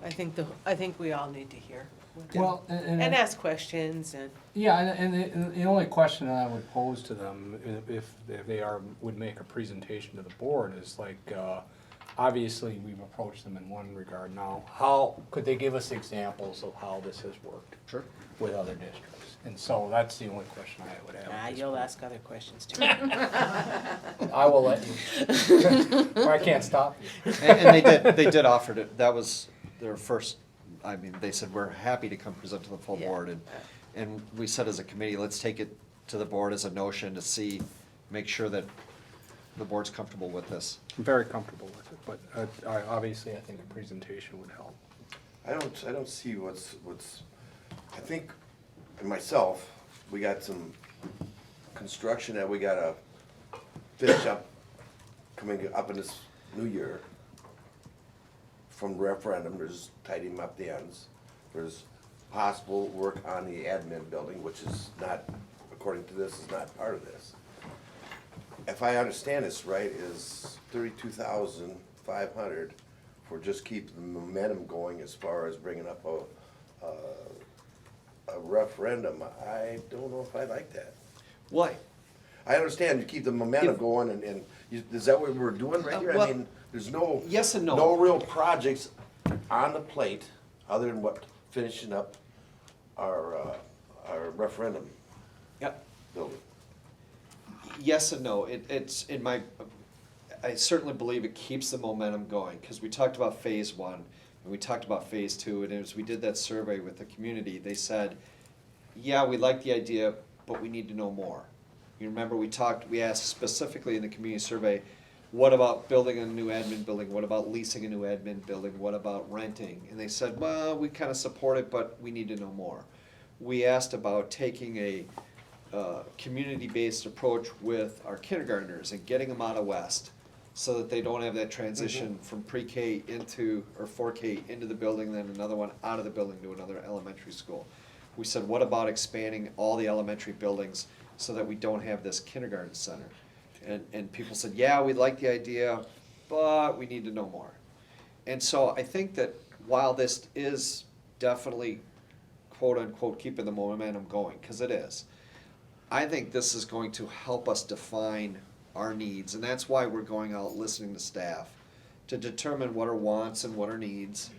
I think we all need to hear. Well, And ask questions and. Yeah, and the only question that I would pose to them, if they would make a presentation to the board, is like, obviously, we've approached them in one regard now. How, could they give us examples of how this has worked? Sure. With other districts? And so that's the only question I would have. You'll ask other questions too. I will let you. Or I can't stop you. And they did offer to, that was their first, I mean, they said, we're happy to come present to the full board. And we said as a committee, let's take it to the board as a notion to see, make sure that the board's comfortable with this. I'm very comfortable with it, but obviously I think a presentation would help. I don't see what's, I think and myself, we got some construction that we gotta finish up coming up in this new year. From referendum, there's tidying up the ends. There's possible work on the admin building, which is not, according to this, is not part of this. If I understand this right, is 32,500 for just keeping the momentum going as far as bringing up a referendum. I don't know if I like that. Why? I understand you keep the momentum going, and is that what we're doing right here? well, I mean, there's no yes and no. no real projects on the plate other than what finishing up our referendum. Yep. Building. Yes and no. It's in my. I certainly believe it keeps the momentum going because we talked about phase one and we talked about phase two, and as we did that survey with the community, they said, "Yeah, we like the idea, but we need to know more." You remember we asked specifically in the community survey, what about building a new admin building? What about leasing a new admin building? What about renting? And they said, well, we kind of support it, but we need to know more. We asked about taking a community-based approach with our kindergartners and getting them out of West so that they don't have that transition from pre-K into, or 4K into the building, then another one out of the building to another elementary school. We said, what about expanding all the elementary buildings so that we don't have this kindergarten center? And people said, yeah, we like the idea, but we need to know more. And so I think that while this is definitely, quote unquote, keeping the momentum going, because it is, I think this is going to help us define our needs. And that's why we're going out listening to staff to determine what are wants and what are needs,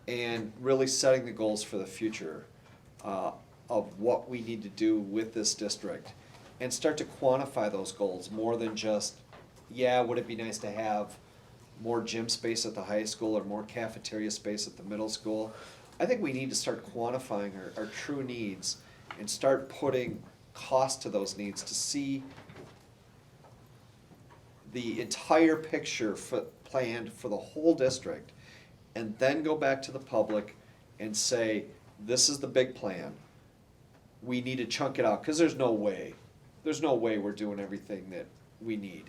and really setting the goals for the future of what we need to do with this district. And start to quantify those goals more than just, yeah, would it be nice to have more gym space at the high school or more cafeteria space at the middle school? I think we need to start quantifying our true needs and start putting cost to those needs to see the entire picture planned for the whole district, and then go back to the public and say, this is the big plan. We need to chunk it out, because there's no way we're doing everything that we need.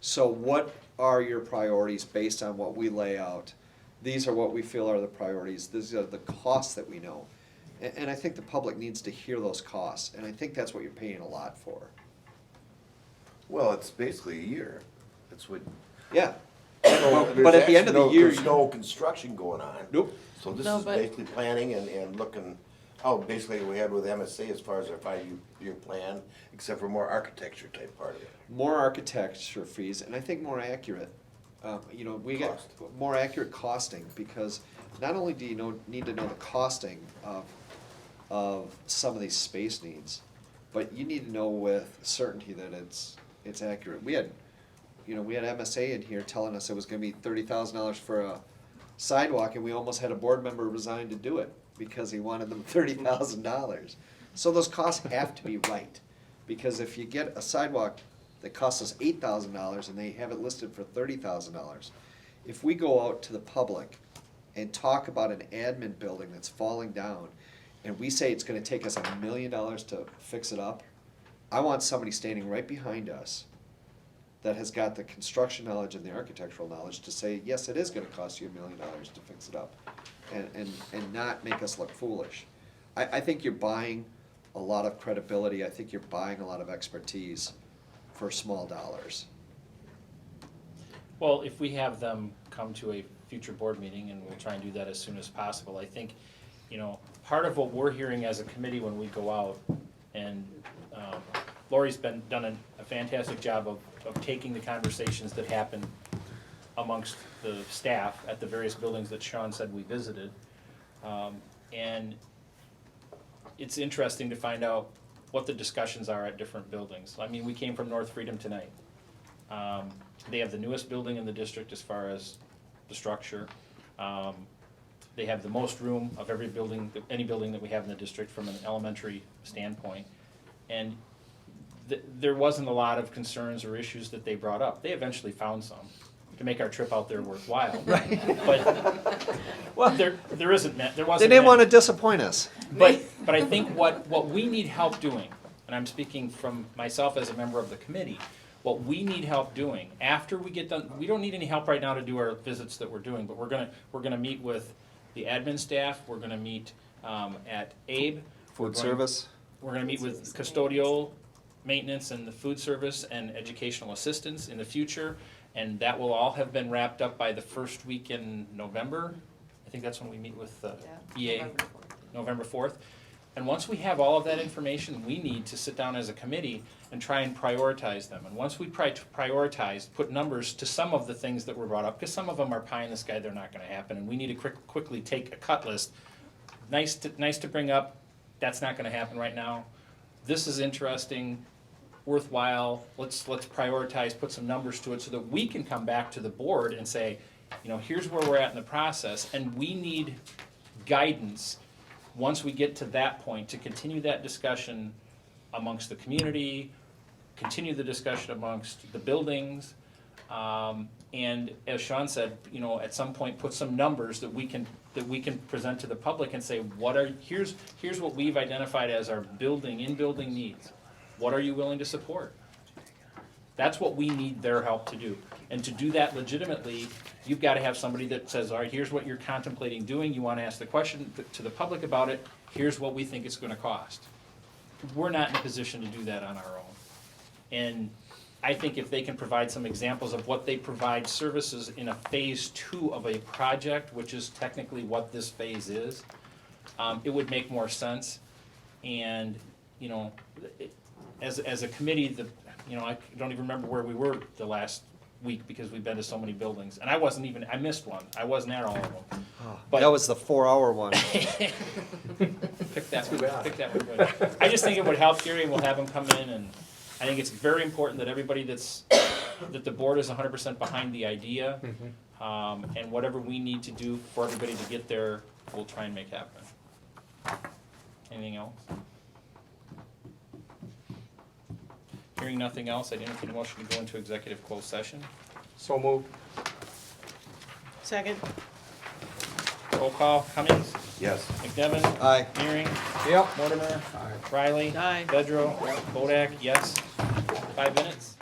So what are your priorities based on what we lay out? These are what we feel are the priorities. These are the costs that we know. And I think the public needs to hear those costs, and I think that's what you're paying a lot for. Well, it's basically a year. That's what. Yeah. So But at the end of the year, there's no construction going on. Nope. So this No, is but- basically planning and looking, basically we had with MSA as far as our 5-year plan, except for more architecture type part of it. More architecture fees, and I think more accurate. We get more accurate costing, because not only do you need to know the costing of some of these space needs, but you need to know with certainty that it's accurate. We had MSA in here telling us it was gonna be $30,000 for a sidewalk, and we almost had a board member resign to do it because he wanted them $30,000. So those costs have to be right, because if you get a sidewalk that costs us $8,000 and they have it listed for $30,000, if we go out to the public and talk about an admin building that's falling down, and we say it's gonna take us $1 million to fix it up, I want somebody standing right behind us that has got the construction knowledge and the architectural knowledge to say, yes, it is gonna cost you $1 million to fix it up, and not make us look foolish. I think you're buying a lot of credibility. I think you're buying a lot of expertise for small dollars. Well, if we have them come to a future board meeting, and we'll try and do that as soon as possible, I think, part of what we're hearing as a committee when we go out, and Lori's done a fantastic job of taking the conversations that happen amongst the staff at the various buildings that Sean said we visited. And it's interesting to find out what the discussions are at different buildings. I mean, we came from North Freedom tonight. They have the newest building in the district as far as the structure. They have the most room of every building, any building that we have in the district from an elementary standpoint. And there wasn't a lot of concerns or issues that they brought up. They eventually found some. to make our trip out there worthwhile. Right. But, well, there wasn't. They didn't want to disappoint us. But I think what we need help doing, and I'm speaking from myself as a member of the committee, what we need help doing after we get done, we don't need any help right now to do our visits that we're doing, but we're gonna meet with the admin staff, we're gonna meet at ABE. Food service. We're gonna meet with custodial maintenance and the food service and educational assistance in the future, and that will all have been wrapped up by the first week in November. I think that's when we meet with the EA, November 4th. And once we have all of that information, we need to sit down as a committee and try and prioritize them. And once we prioritize, put numbers to some of the things that were brought up, because some of them are pie in the sky, they're not gonna happen, and we need to quickly take a cut list. Nice to bring up, that's not gonna happen right now. This is interesting, worthwhile, let's prioritize, put some numbers to it so that we can come back to the board and say, you know, here's where we're at in the process, and we need guidance once we get to that point to continue that discussion amongst the community, continue the discussion amongst the buildings, and as Sean said, you know, at some point put some numbers that we can present to the public and say, here's what we've identified as our in-building needs. What are you willing to support? That's what we need their help to do. And to do that legitimately, you've got to have somebody that says, all right, here's what you're contemplating doing. You want to ask the question to the public about it. Here's what we think it's going to cost. We're not in a position to do that on our own. And I think if they can provide some examples of what they provide services in a phase 2 of a project, which is technically what this phase is, it would make more sense. And, you know, as a committee, I don't even remember where we were the last week because we've been to so many buildings. And I missed one. I wasn't at all of them. But that was the 4-hour one. Pick that one good. I just think it would help Gary, and we'll have him come in, and I think it's very important that everybody that the board is 100% behind the idea, and whatever we need to do for everybody to get there, we'll try and make happen. Anything else? Hearing nothing else, I'd entertain a motion to go into executive closed session. So moved. Second. Roll call, Cummings? Yes. McNevin? Aye. Nearing? Yep. Mortimer? Riley? Aye. Bedro? Bodak, yes. 5 minutes?